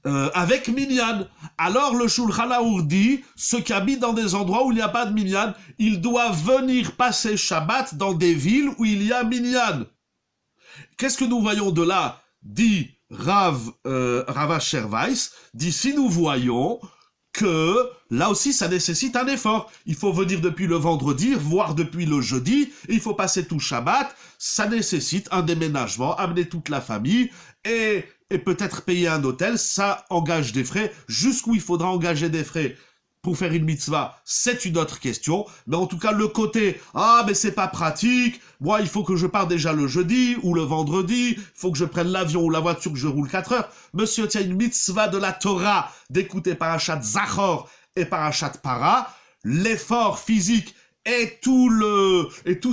avec minyan. Alors le Shulchan Aruch dit, ceux qui habitent dans des endroits où il n'y a pas de minyan, ils doivent venir passer Shabbat dans des villes où il y a minyan. Qu'est-ce que nous voyons de là? Dit Rav Asher Weiss, d'ici nous voyons que là aussi ça nécessite un effort. Il faut venir depuis le vendredi, voire depuis le jeudi, et il faut passer tout Shabbat. Ça nécessite un déménagement, amener toute la famille et peut-être payer un hôtel. Ça engage des frais. Jusqu'où il faudra engager des frais pour faire une mitzvah, c'est une autre question. Mais en tout cas, le côté « Ah, mais c'est pas pratique, moi, il faut que je parte déjà le jeudi ou le vendredi, il faut que je prenne l'avion ou la voiture, que je roule 4 heures. » Monsieur, il y a une mitzvah de la Torah d'écouter Parashat Zachor et Parashat Para. L'effort physique et tout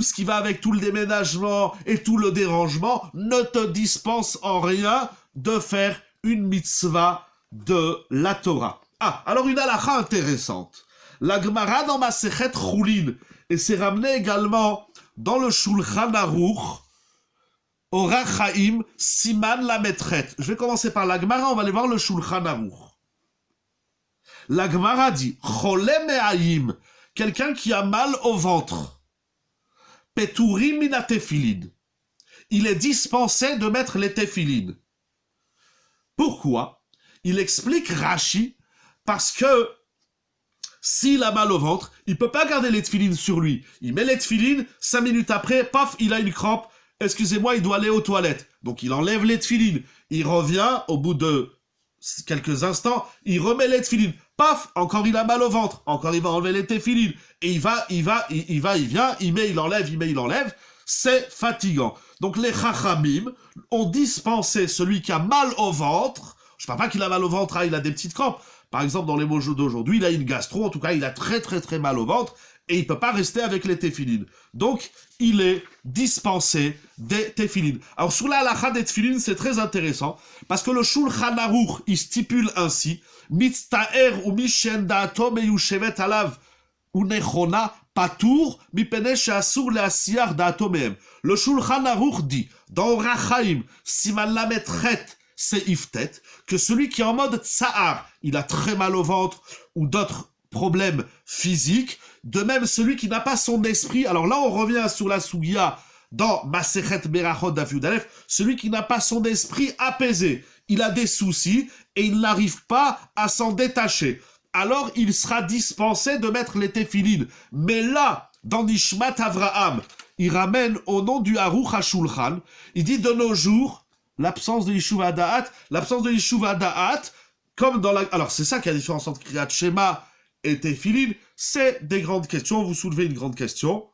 ce qui va avec tout le déménagement et tout le dérangement ne te dispense en rien de faire une mitzvah de la Torah. Ah, alors une halakha intéressante. La Gemara dans Masechet Choulin, et c'est ramené également dans le Shulchan Aruch, Orach Chaim, Siman la Metret. Je vais commencer par la Gemara, on va aller voir le Shulchan Aruch. La Gemara dit, Chole me'ayim, quelqu'un qui a mal au ventre, Peturim mina tefilin, il est dispensé de mettre les tefilin. Pourquoi? Il explique Rashi, parce que s'il a mal au ventre, il ne peut pas garder les tefilin sur lui. Il met les tefilin, 5 minutes après, paf, il a une crampe, excusez-moi, il doit aller aux toilettes. Donc il enlève les tefilin, il revient, au bout de quelques instants, il remet les tefilin. Paf, encore il a mal au ventre, encore il va enlever les tefilin. Et il vient, il met, il enlève. C'est fatigant. Donc les chachamim ont dispensé celui qui a mal au ventre. Je ne parle pas qu'il a mal au ventre, hein, il a des petites crampes. Par exemple, dans les mots d'aujourd'hui, il a une gastro, en tout cas, il a très très très mal au ventre et il ne peut pas rester avec les tefilin. Donc, il est dispensé des tefilin. Alors, sur la halakha des tefilin, c'est très intéressant parce que le Shulchan Aruch, il stipule ainsi Mitztaer ou mishen da'ato meyushevet alav ou nechona patour mipene she'asur le'asiyar da'ato mehem. Le Shulchan Aruch dit dans Orach Chaim, siman lamet chet, c'est iftet, que celui qui est en mode tsahar, il a très mal au ventre ou d'autres problèmes physiques, de même celui qui n'a pas son esprit, alors là on revient sur la Sugia dans Masechet Berachot Daf Yud Aleph, celui qui n'a pas son esprit apaisé, il a des soucis et il n'arrive pas à s'en détacher. Alors il sera dispensé de mettre les tefilin. Mais là, dans Nishmat Avraham, il ramène au nom du Aruch HaShulchan, il dit de nos jours, l'absence de Yishuv Da'at, comme dans la... Alors, c'est ça qui est la différence entre Kriyat Shema et Tefilin, c'est des grandes questions, vous soulevez une grande question.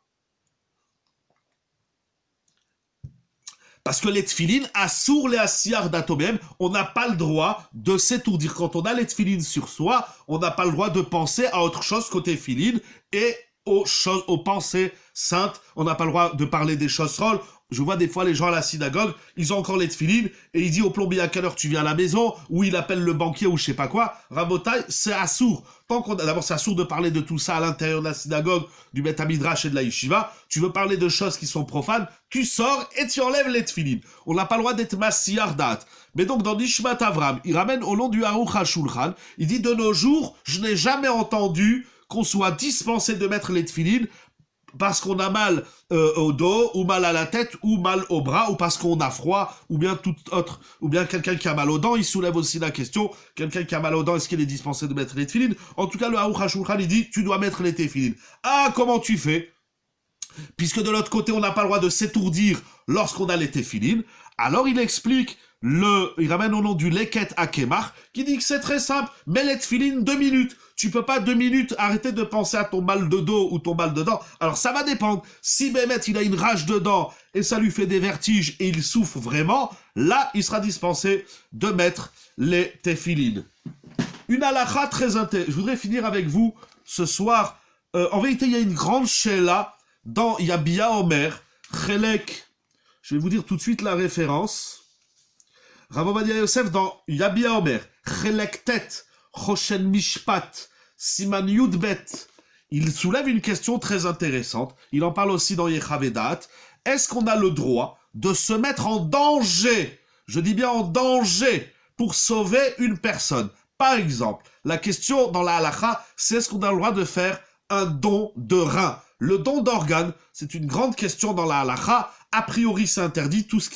Parce que les Tefilin, Assour les Asiyar d'Atomem, on n'a pas le droit de s'étourdir. Quand on a les Tefilin sur soi, on n'a pas le droit de penser à autre chose qu'au Tefilin et aux pensées saintes. On n'a pas le droit de parler des choses folles. Je vois des fois les gens à la synagogue, ils ont encore les tefilin, et il dit au plombier à quelle heure tu viens à la maison, ou il appelle le banquier ou je sais pas quoi. Rabotai, c'est assour. D'abord, c'est assour de parler de tout ça à l'intérieur de la synagogue, du Beth Midrash et de la Yeshiva. Tu veux parler de choses qui sont profanes, tu sors et tu enlèves les tefilin. On n'a pas le droit d'être massiyar da'at. Mais donc, dans Nishmat Avram, il ramène au nom du Aruch HaShulchan, il dit de nos jours, je n'ai jamais entendu qu'on soit dispensé de mettre les tefilin parce qu'on a mal au dos, ou mal à la tête, ou mal au bras, ou parce qu'on a froid, ou bien tout autre, ou bien quelqu'un qui a mal aux dents. Il soulève aussi la question, quelqu'un qui a mal aux dents, est-ce qu'il est dispensé de mettre les tefilin? En tout cas, le Aruch HaShulchan, il dit, tu dois mettre les tefilin. Ah, comment tu fais? Puisque de l'autre côté, on n'a pas le droit de s'étourdir lorsqu'on a les tefilin. Alors il explique, il ramène au nom du Leket Akemach, qui dit que c'est très simple, mets les tefilin 2 minutes. Tu peux pas 2 minutes arrêter de penser à ton mal de dos ou ton mal de dents. Alors ça va dépendre. Si Bémet, il a une rage de dents et ça lui fait des vertiges et il souffre vraiment, là, il sera dispensé de mettre les tefilin. Une halakha très intéressante. Je voudrais finir avec vous ce soir. En vérité, il y a une grande sheila dans Yabia Omer, Chelek. Je vais vous dire tout de suite la référence. Rav Ovadia Yosef dans Yabia Omer, Chelek Tet, Choshen Mishpat, Siman Yudbet. Il soulève une question très intéressante. Il en parle aussi dans Yechavedat. Est-ce qu'on a le droit de se mettre en danger? Je dis bien en danger pour sauver une personne. Par exemple, la question dans la halakha, c'est est-ce qu'on a le droit de faire un don de rein? Le don d'organes, c'est une grande question dans la halakha. A priori, c'est interdit. Tous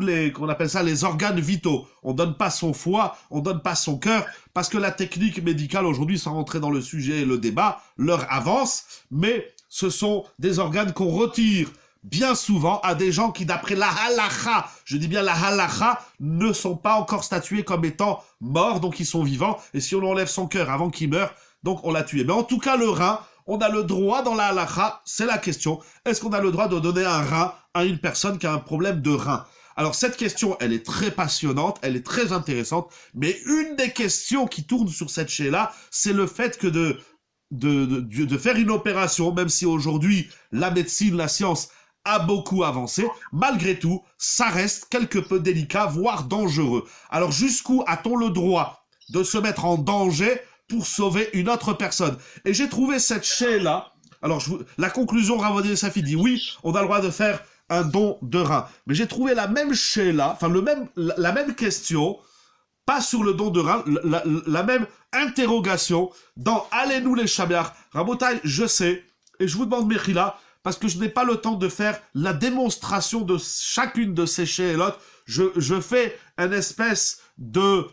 les, qu'on appelle ça, les organes vitaux. On donne pas son foie, on donne pas son cœur, parce que la technique médicale aujourd'hui, sans rentrer dans le sujet et le débat, leur avance. Mais ce sont des organes qu'on retire bien souvent à des gens qui, d'après la halakha, je dis bien la halakha, ne sont pas encore statués comme étant morts, donc ils sont vivants. Et si on enlève son cœur avant qu'il meure, donc on l'a tué. Mais en tout cas, le rein, on a le droit dans la halakha, c'est la question, est-ce qu'on a le droit de donner un rein à une personne qui a un problème de rein? Alors cette question, elle est très passionnante, elle est très intéressante, mais une des questions qui tourne sur cette chaîne-là, c'est le fait que de faire une opération, même si aujourd'hui la médecine, la science a beaucoup avancé, malgré tout, ça reste quelque peu délicat, voire dangereux. Alors jusqu'où a-t-on le droit de se mettre en danger pour sauver une autre personne? Et j'ai trouvé cette chaîne-là. Alors, la conclusion, Ravodi Safi dit oui, on a le droit de faire un don de rein. Mais j'ai trouvé la même chaîne-là, enfin la même question, pas sur le don de rein, la même interrogation dans Allez-nous les Shabeach. Rabotai, je sais, et je vous demande Mechila, parce que je n'ai pas le temps de faire la démonstration de chacune de ces chaînes-là. Je fais une espèce de,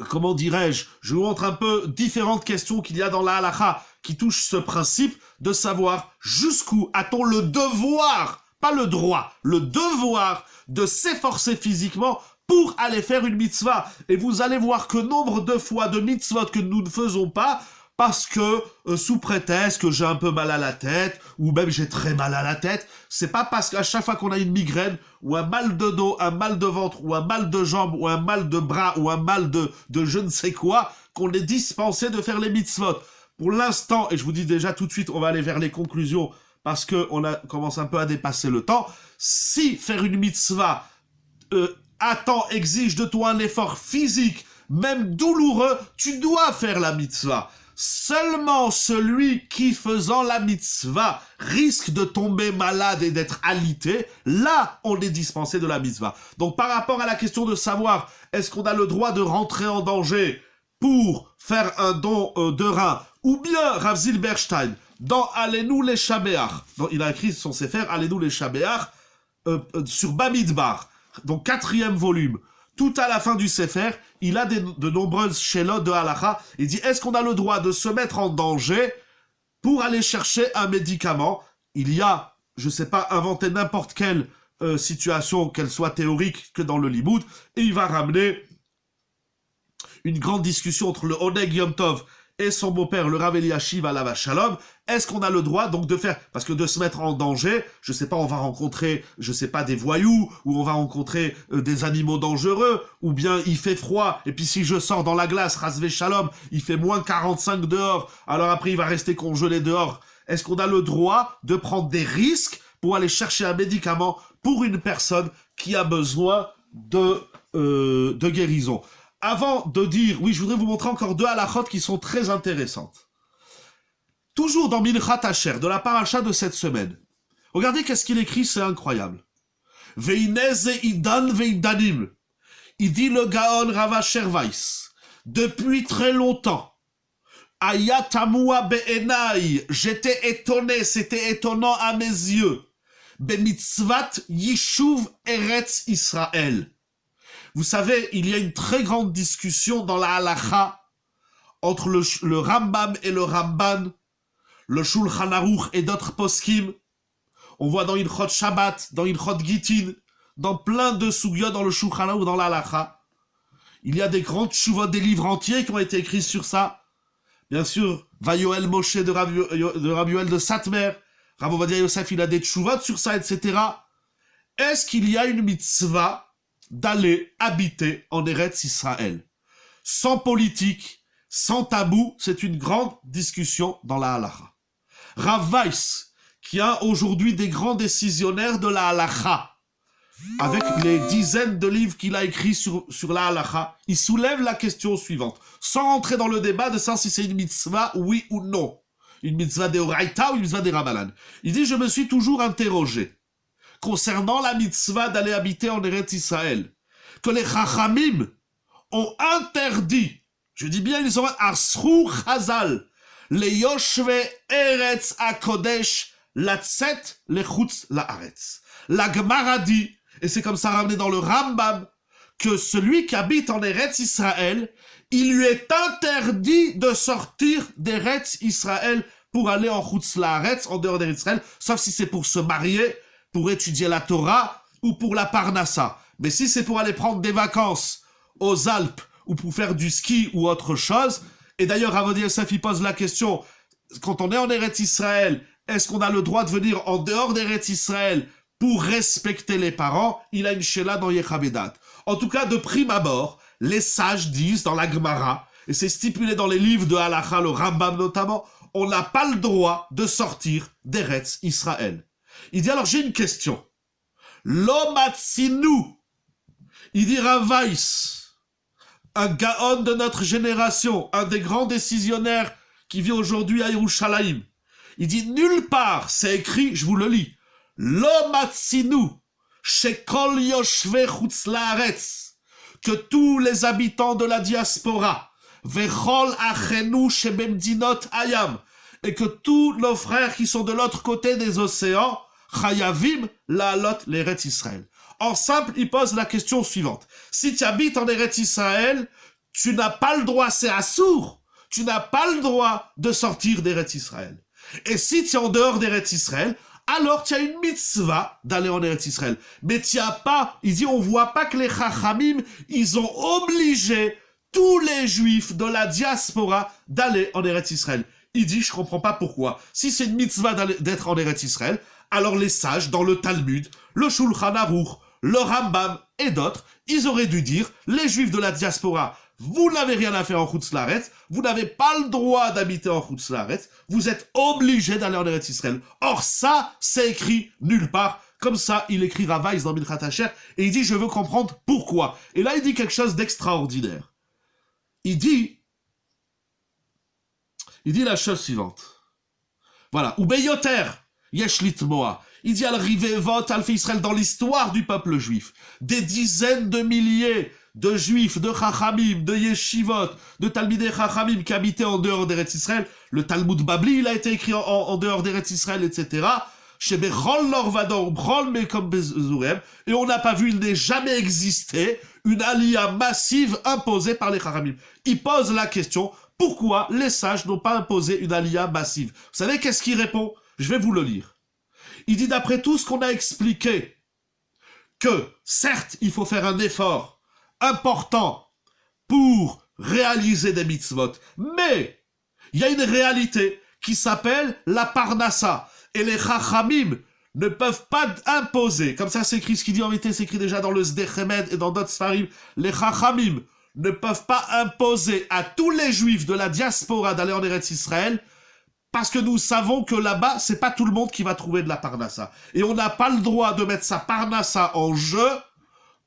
comment dirais-je, je vous montre un peu différentes questions qu'il y a dans la halakha qui touchent ce principe de savoir jusqu'où a-t-on le devoir, pas le droit, le devoir de s'efforcer physiquement pour aller faire une mitzvah. Et vous allez voir que nombre de fois de mitzvot que nous ne faisons pas, parce que, sous prétexte que j'ai un peu mal à la tête, ou même j'ai très mal à la tête, c'est pas parce qu'à chaque fois qu'on a une migraine, ou un mal de dos, un mal de ventre, ou un mal de jambe, ou un mal de bras, ou un mal de je ne sais quoi, qu'on est dispensé de faire les mitzvot. Pour l'instant, et je vous dis déjà tout de suite, on va aller vers les conclusions, parce que on commence un peu à dépasser le temps. Si faire une mitzvah exige de toi un effort physique, même douloureux, tu dois faire la mitzvah. Seulement celui qui, faisant la mitzvah, risque de tomber malade et d'être alité, là, on est dispensé de la mitzvah. Donc, par rapport à la question de savoir, est-ce qu'on a le droit de rentrer en danger pour faire un don de rein, ou bien Rav Zilberstein, dans Allez-nous les Shabeach, il a écrit son sefer Allez-nous les Shabeach sur Bamidbar, donc 4e volume. Tout à la fin du Sefer, il a de nombreuses shélot de halakha. Il dit, est-ce qu'on a le droit de se mettre en danger pour aller chercher un médicament? Il y a, je sais pas, inventé n'importe quelle situation, qu'elle soit théorique que dans le Limoud, et il va ramener une grande discussion entre le Oneg Yom Tov et son beau-père, le Rav Eliashiv Alav Shalom. Est-ce qu'on a le droit donc de faire, parce que de se mettre en danger, je sais pas, on va rencontrer, je sais pas, des voyous, ou on va rencontrer des animaux dangereux, ou bien il fait froid, et puis si je sors dans la glace, Razvé Shalom, il fait moins 45 dehors, alors après il va rester congelé dehors. Est-ce qu'on a le droit de prendre des risques pour aller chercher un médicament pour une personne qui a besoin de guérison? Avant de dire, oui, je voudrais vous montrer encore 2 halachot qui sont très intéressantes. Toujours dans Minchat Asher, de la paracha de cette semaine. Regardez qu'est-ce qu'il écrit, c'est incroyable. Veineze idan veidanim. Il dit le Gaon Rav Asher Weiss. Depuis très longtemps, Ayatamua be'enai, j'étais étonné, c'était étonnant à mes yeux. Bemitzvat Yishuv Eretz Israël. Vous savez, il y a une très grande discussion dans la halakha entre le Rambam et le Ramban, le Shulchan Aruch et d'autres poskim. On voit dans Ilchot Shabbat, dans Ilchot Gitin, dans plein de sugyot dans le Shulchan Aruch, dans la halakha. Il y a des grandes tshuvot, des livres entiers qui ont été écrits sur ça. Bien sûr, Vayoel Moshe de Rabbi Yoel de Satmer, Rav Ovadia Yosef, il a des tshuvot sur ça, etc. Est-ce qu'il y a une mitzvah d'aller habiter en Eretz Israël? Sans politique, sans tabou, c'est une grande discussion dans la halakha. Rav Weiss, qui a aujourd'hui des grands décisionnaires de la halakha, avec les dizaines de livres qu'il a écrits sur la halakha, il soulève la question suivante, sans rentrer dans le débat de savoir si c'est une mitzvah, oui ou non, une mitzvah de Oraïta ou une mitzvah de Rabbanan. Il dit, je me suis toujours interrogé concernant la mitzvah d'aller habiter en Eretz Israël, que les Chachamim ont interdit, je dis bien, ils ont Asrou Chazal, les Yoshve Eretz HaKodesh, Latzet Lechutz Laaretz. La Gemara dit, et c'est comme ça ramené dans le Rambam, que celui qui habite en Eretz Israël, il lui est interdit de sortir d'Eretz Israël pour aller en Chutz Laaretz, en dehors d'Eretz Israël, sauf si c'est pour se marier, pour étudier la Torah ou pour la Parnassa. Mais si c'est pour aller prendre des vacances aux Alpes ou pour faire du ski ou autre chose, et d'ailleurs Rav Yosef il pose la question, quand on est en Eretz Israël, est-ce qu'on a le droit de venir en dehors d'Eretz Israël pour respecter les parents? Il a une shéla dans Yechavedat. En tout cas, de prime abord, les sages disent dans la Gemara, et c'est stipulé dans les livres de Halakha, le Rambam notamment, on n'a pas le droit de sortir d'Eretz Israël. Il dit, alors j'ai une question. Lomatsinu, il dit Rav Weiss, un gaon de notre génération, un des grands décisionnaires qui vit aujourd'hui à Yerushalayim. Il dit, nulle part, c'est écrit, je vous le lis, Lomatsinu, shekol yoshve chutz laaretz, que tous les habitants de la diaspora, vechol achenu shebemdinot ayam, et que tous nos frères qui sont de l'autre côté des océans, chayavim la'alot l'Eretz Israël. En simple, il pose la question suivante. Si tu habites en Eretz Israël, tu n'as pas le droit, c'est assour, tu n'as pas le droit de sortir d'Eretz Israël. Et si tu es en dehors d'Eretz Israël, alors tu as une mitzvah d'aller en Eretz Israël. Mais tu n'as pas, il dit, on voit pas que les Chachamim, ils ont obligé tous les Juifs de la diaspora d'aller en Eretz Israël. Il dit, je comprends pas pourquoi. Si c'est une mitzvah d'être en Eretz Israël, alors les sages, dans le Talmud, le Shulchan Aruch, le Rambam et d'autres, ils auraient dû dire, les Juifs de la diaspora, vous n'avez rien à faire en Chutz Laaretz, vous n'avez pas le droit d'habiter en Chutz Laaretz, vous êtes obligés d'aller en Eretz Israël. Or ça, c'est écrit nulle part. Comme ça, il écrit Rav Weiss dans Minchas Asher, et il dit, je veux comprendre pourquoi. Et là, il dit quelque chose d'extraordinaire. Il dit la chose suivante. Voilà. Ou Beyoter, Yesh Litmoa. Il dit al-Rivevot, al-Fait Israël, dans l'histoire du peuple juif. Des dizaines de milliers de juifs, de Chachamim, de Yeshivot, de Talmidei Chachamim qui habitaient en dehors d'Eretz Israël. Le Talmud Babli, il a été écrit en dehors d'Eretz Israël, etc. Chez Bechol Lorvador, Brol Mekom Bezurem. Et on n'a pas vu, il n'est jamais existé une aliyah massive imposée par les Chachamim. Il pose la question, pourquoi les sages n'ont pas imposé une aliyah massive? Vous savez qu'est-ce qu'il répond? Je vais vous le lire. Il dit, d'après tout ce qu'on a expliqué, que, certes, il faut faire un effort important pour réaliser des mitzvot, mais il y a une réalité qui s'appelle la parnassa. Et les chachamim ne peuvent pas imposer, comme ça c'est écrit, ce qui dit en vérité, c'est écrit déjà dans le Sdei Chemed et dans d'autres sfarim, les chachamim ne peuvent pas imposer à tous les juifs de la diaspora d'aller en Eretz Israël, parce que nous savons que là-bas, c'est pas tout le monde qui va trouver de la parnassa. Et on n'a pas le droit de mettre sa parnassa en jeu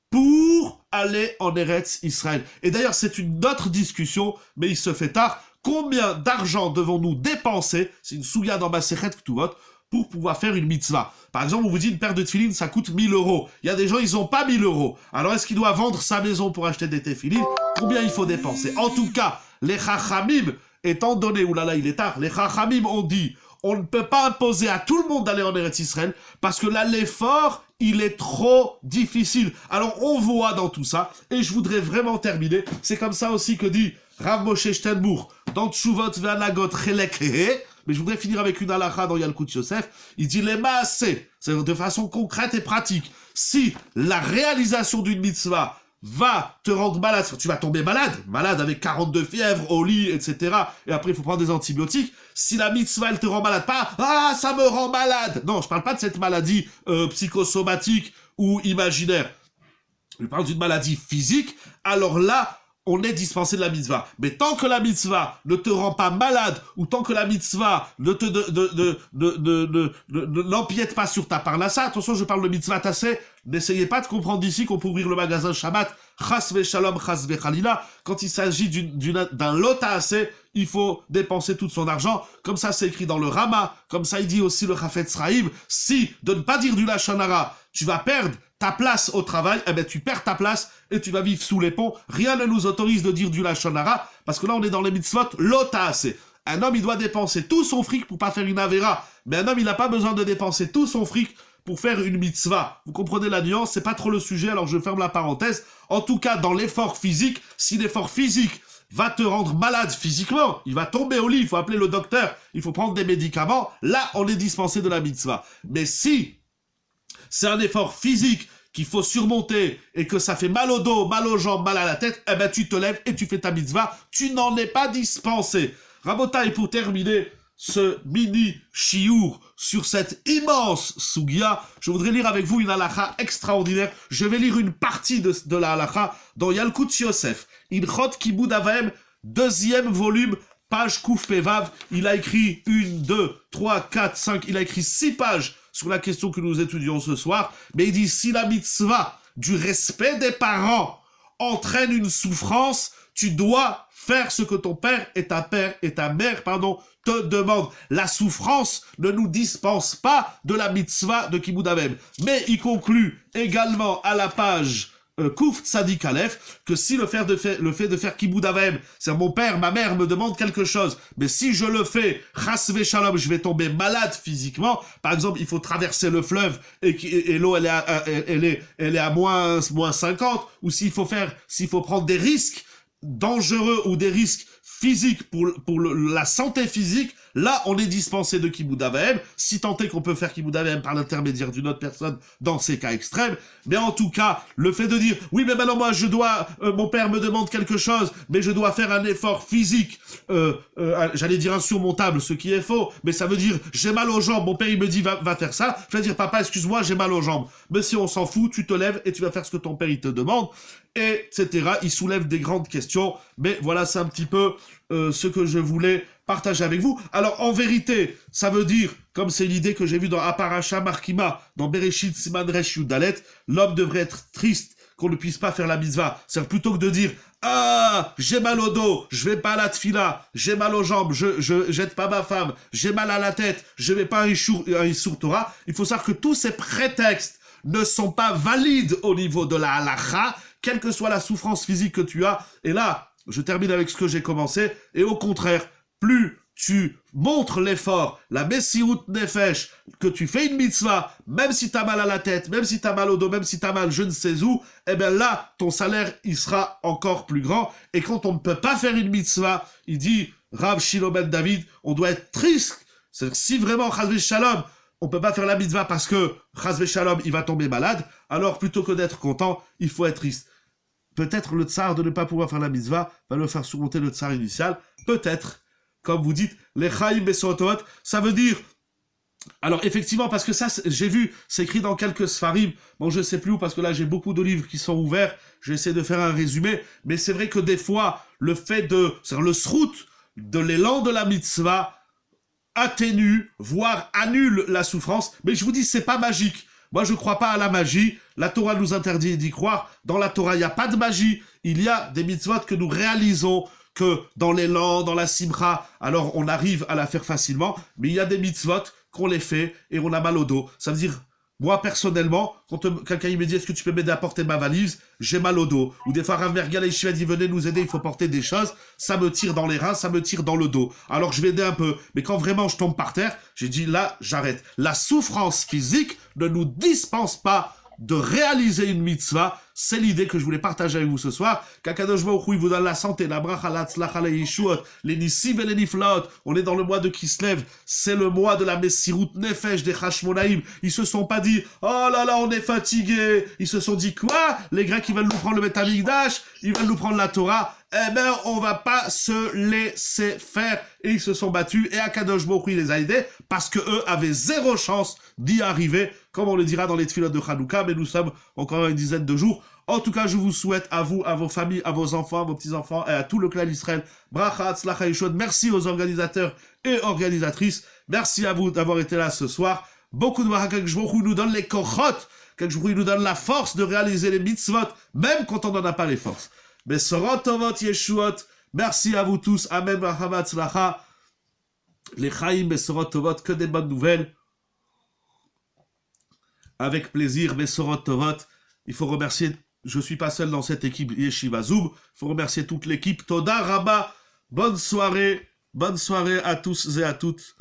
pour aller en Eretz Israël. Et d'ailleurs, c'est une autre discussion, mais il se fait tard. Combien d'argent devons-nous dépenser, c'est une souga dans Masechet Ktuvot, pour pouvoir faire une mitzvah? Par exemple, on vous dit une paire de tefilines, ça coûte 1000 €. Il y a des gens, ils n'ont pas 1000 €. Alors, est-ce qu'il doit vendre sa maison pour acheter des tefilines? Combien il faut dépenser? En tout cas, les chachamim, étant donné, oulala, il est tard, les Chachamim ont dit, on ne peut pas imposer à tout le monde d'aller en Eretz Israël, parce que là, l'effort, il est trop difficile. Alors, on voit dans tout ça, et je voudrais vraiment terminer, c'est comme ça aussi que dit Rav Moshe Steinbourg, dans Tshuvot Ve'anagot Chelek He, mais je voudrais finir avec une halakha dans Yalkut Yosef, il dit les maaseh, c'est de façon concrète et pratique, si la réalisation d'une mitzvah va te rendre malade, tu vas tomber malade avec 42 fièvres au lit, etc. Et après, il faut prendre des antibiotiques. Si la mitzvah, elle te rend malade, pas « Ah, ça me rend malade !» Non, je parle pas de cette maladie psychosomatique ou imaginaire. Je parle d'une maladie physique. Alors là, on est dispensé de la mitzvah. Mais tant que la mitzvah ne te rend pas malade, ou tant que la mitzvah n'empiète pas sur ta parnassa, attention, je parle de mitzvah tassé, n'essayez pas de comprendre d'ici qu'on peut ouvrir le magasin Shabbat, chas ve shalom, chas ve chalila, quand il s'agit d'un lot assez, il faut dépenser tout son argent, comme ça c'est écrit dans le Rama, comme ça il dit aussi le Chafetz Chaim, si de ne pas dire du Lashon Hara, tu vas perdre ta place au travail, eh ben tu perds ta place et tu vas vivre sous les ponts. Rien ne nous autorise de dire du Lashon Hara, parce que là on est dans les mitzvot, lota assez. Un homme il doit dépenser tout son fric pour pas faire une avera, mais un homme il n'a pas besoin de dépenser tout son fric pour faire une mitzvah. Vous comprenez la nuance, c'est pas trop le sujet, alors je ferme la parenthèse. En tout cas, dans l'effort physique, si l'effort physique va te rendre malade physiquement, il va tomber au lit, il faut appeler le docteur, il faut prendre des médicaments, là on est dispensé de la mitzvah. Mais si c'est un effort physique qu'il faut surmonter et que ça fait mal au dos, mal aux jambes, mal à la tête, eh ben tu te lèves et tu fais ta mitzvah, tu n'en es pas dispensé. Rabotai, pour terminer ce mini chiour sur cette immense sugia, je voudrais lire avec vous une halakha extraordinaire. Je vais lire une partie de la halakha dans Yalkut Yosef, Ilchot Kibud Avaim, 2e volume, page Kouf Pevav, il a écrit 1, 2, 3, 4, 5, il a écrit 6 pages sur la question que nous étudions ce soir, mais il dit si la mitzvah du respect des parents entraîne une souffrance, tu dois faire ce que ton père et ta mère, te demandent. La souffrance ne nous dispense pas de la mitzvah de Kibbout Avem. Mais il conclut également à la page Kouf Tzadik Aleph, que si le fait de faire Kibbout Avem, c'est mon père, ma mère me demande quelque chose, mais si je le fais, Chas Veshalom, je vais tomber malade physiquement. Par exemple, il faut traverser le fleuve et l'eau elle est à moins 50, ou s'il faut prendre des risques dangereux ou des risques physiques pour la santé physique, là on est dispensé de Kibbout Avem, si tant est qu'on peut faire Kibbout Avem par l'intermédiaire d'une autre personne dans ces cas extrêmes. Mais en tout cas, le fait de dire oui mais maintenant moi mon père me demande quelque chose, mais je dois faire un effort physique, j'allais dire insurmontable, ce qui est faux, mais ça veut dire j'ai mal aux jambes, mon père il me dit va faire ça, je vais dire papa excuse-moi j'ai mal aux jambes, mais si on s'en fout, tu te lèves et tu vas faire ce que ton père il te demande, etc. Il soulève des grandes questions, mais voilà, c'est un petit peu ce que je voulais partager avec vous. Alors, en vérité, ça veut dire, comme c'est l'idée que j'ai vue dans Aparasha Markima, dans Bereshit Siman Resh Yudalet, l'homme devrait être triste qu'on ne puisse pas faire la mitzvah. C'est plutôt que de dire ah, j'ai mal au dos, je vais pas à la tfila, j'ai mal aux jambes, je jette pas ma femme, j'ai mal à la tête, je vais pas à un Issour Torah. Il faut savoir que tous ces prétextes ne sont pas valides au niveau de la halacha, quelle que soit la souffrance physique que tu as. Et là, je termine avec ce que j'ai commencé, et au contraire, plus tu montres l'effort, la Messirut Nefesh, que tu fais une mitzvah, même si tu as mal à la tête, même si tu as mal au dos, même si tu as mal je ne sais où, eh bien là, ton salaire, il sera encore plus grand. Et quand on ne peut pas faire une mitzvah, il dit, Rav Shilo ben David, on doit être triste. C'est-à-dire, si vraiment, Chas v'Shalom, on peut pas faire la mitzvah parce que, Chas v'Shalom, il va tomber malade, alors plutôt que d'être content, il faut être triste. Peut-être le tsar de ne pas pouvoir faire la mitzvah va le faire surmonter le tsar initial. Peut-être, comme vous dites, les chaim besotot, ça veut dire... Alors effectivement, parce que ça, j'ai vu, c'est écrit dans quelques sfarim, bon je sais plus où, parce que là j'ai beaucoup de livres qui sont ouverts, j'essaie de faire un résumé, mais c'est vrai que des fois, le fait c'est-à-dire le srout de l'élan de la mitzvah atténue, voire annule la souffrance, mais je vous dis, c'est pas magique. Moi, je ne crois pas à la magie. La Torah nous interdit d'y croire. Dans la Torah, il n'y a pas de magie. Il y a des mitzvot que nous réalisons, que dans l'élan, dans la simcha, alors on arrive à la faire facilement. Mais il y a des mitzvot qu'on les fait et on a mal au dos. Ça veut dire, moi, personnellement, quand quelqu'un me dit « Est-ce que tu peux m'aider à porter ma valise ?» J'ai mal au dos. Ou des fois, Rav Mergal et Shiva dit « Venez nous aider, il faut porter des choses. » Ça me tire dans les reins, ça me tire dans le dos. Alors, je vais aider un peu. Mais quand vraiment je tombe par terre, j'ai dit « Là, j'arrête. » La souffrance physique ne nous dispense pas de réaliser une mitzvah. C'est l'idée que je voulais partager avec vous ce soir. Qu'Akadosh Baruch Hu, il vous donne la santé, la bracha, la tzlacha, les yeshuot, les nissim et les niflaot. On est dans le mois de Kislev. C'est le mois de la Messirut Nefesh des Hashmonaïm. Ils se sont pas dit, oh là là, on est fatigué. Ils se sont dit, quoi? Les Grecs, ils veulent nous prendre le Beth Amikdash, ils veulent nous prendre la Torah. Eh ben, on va pas se laisser faire. Et ils se sont battus. Et Akadosh Baruch Hu, il les a aidés parce que eux avaient zéro chance d'y arriver, comme on le dira dans les tfilotes de Hanouka. Mais nous sommes encore à une dizaine de jours. En tout cas, je vous souhaite à vous, à vos familles, à vos enfants, à vos petits-enfants et à tout le clan d'Israël. Bracha, tzlacha, yeshua. Merci aux organisateurs et organisatrices. Merci à vous d'avoir été là ce soir. Beaucoup de baraka que je nous donne les kochot, que je nous donne la force de réaliser les mitzvot, même quand on n'en a pas les forces. Besorot tovot yeshuot. Merci à vous tous. Amen, bracha, tzlacha. Les chaim, besorot tovot, que des bonnes nouvelles. Avec plaisir, besorot tovot. Il faut remercier. Je suis pas seul dans cette équipe Yeshiva Zoom. Il faut remercier toute l'équipe. Toda Rabba. Bonne soirée à tous et à toutes.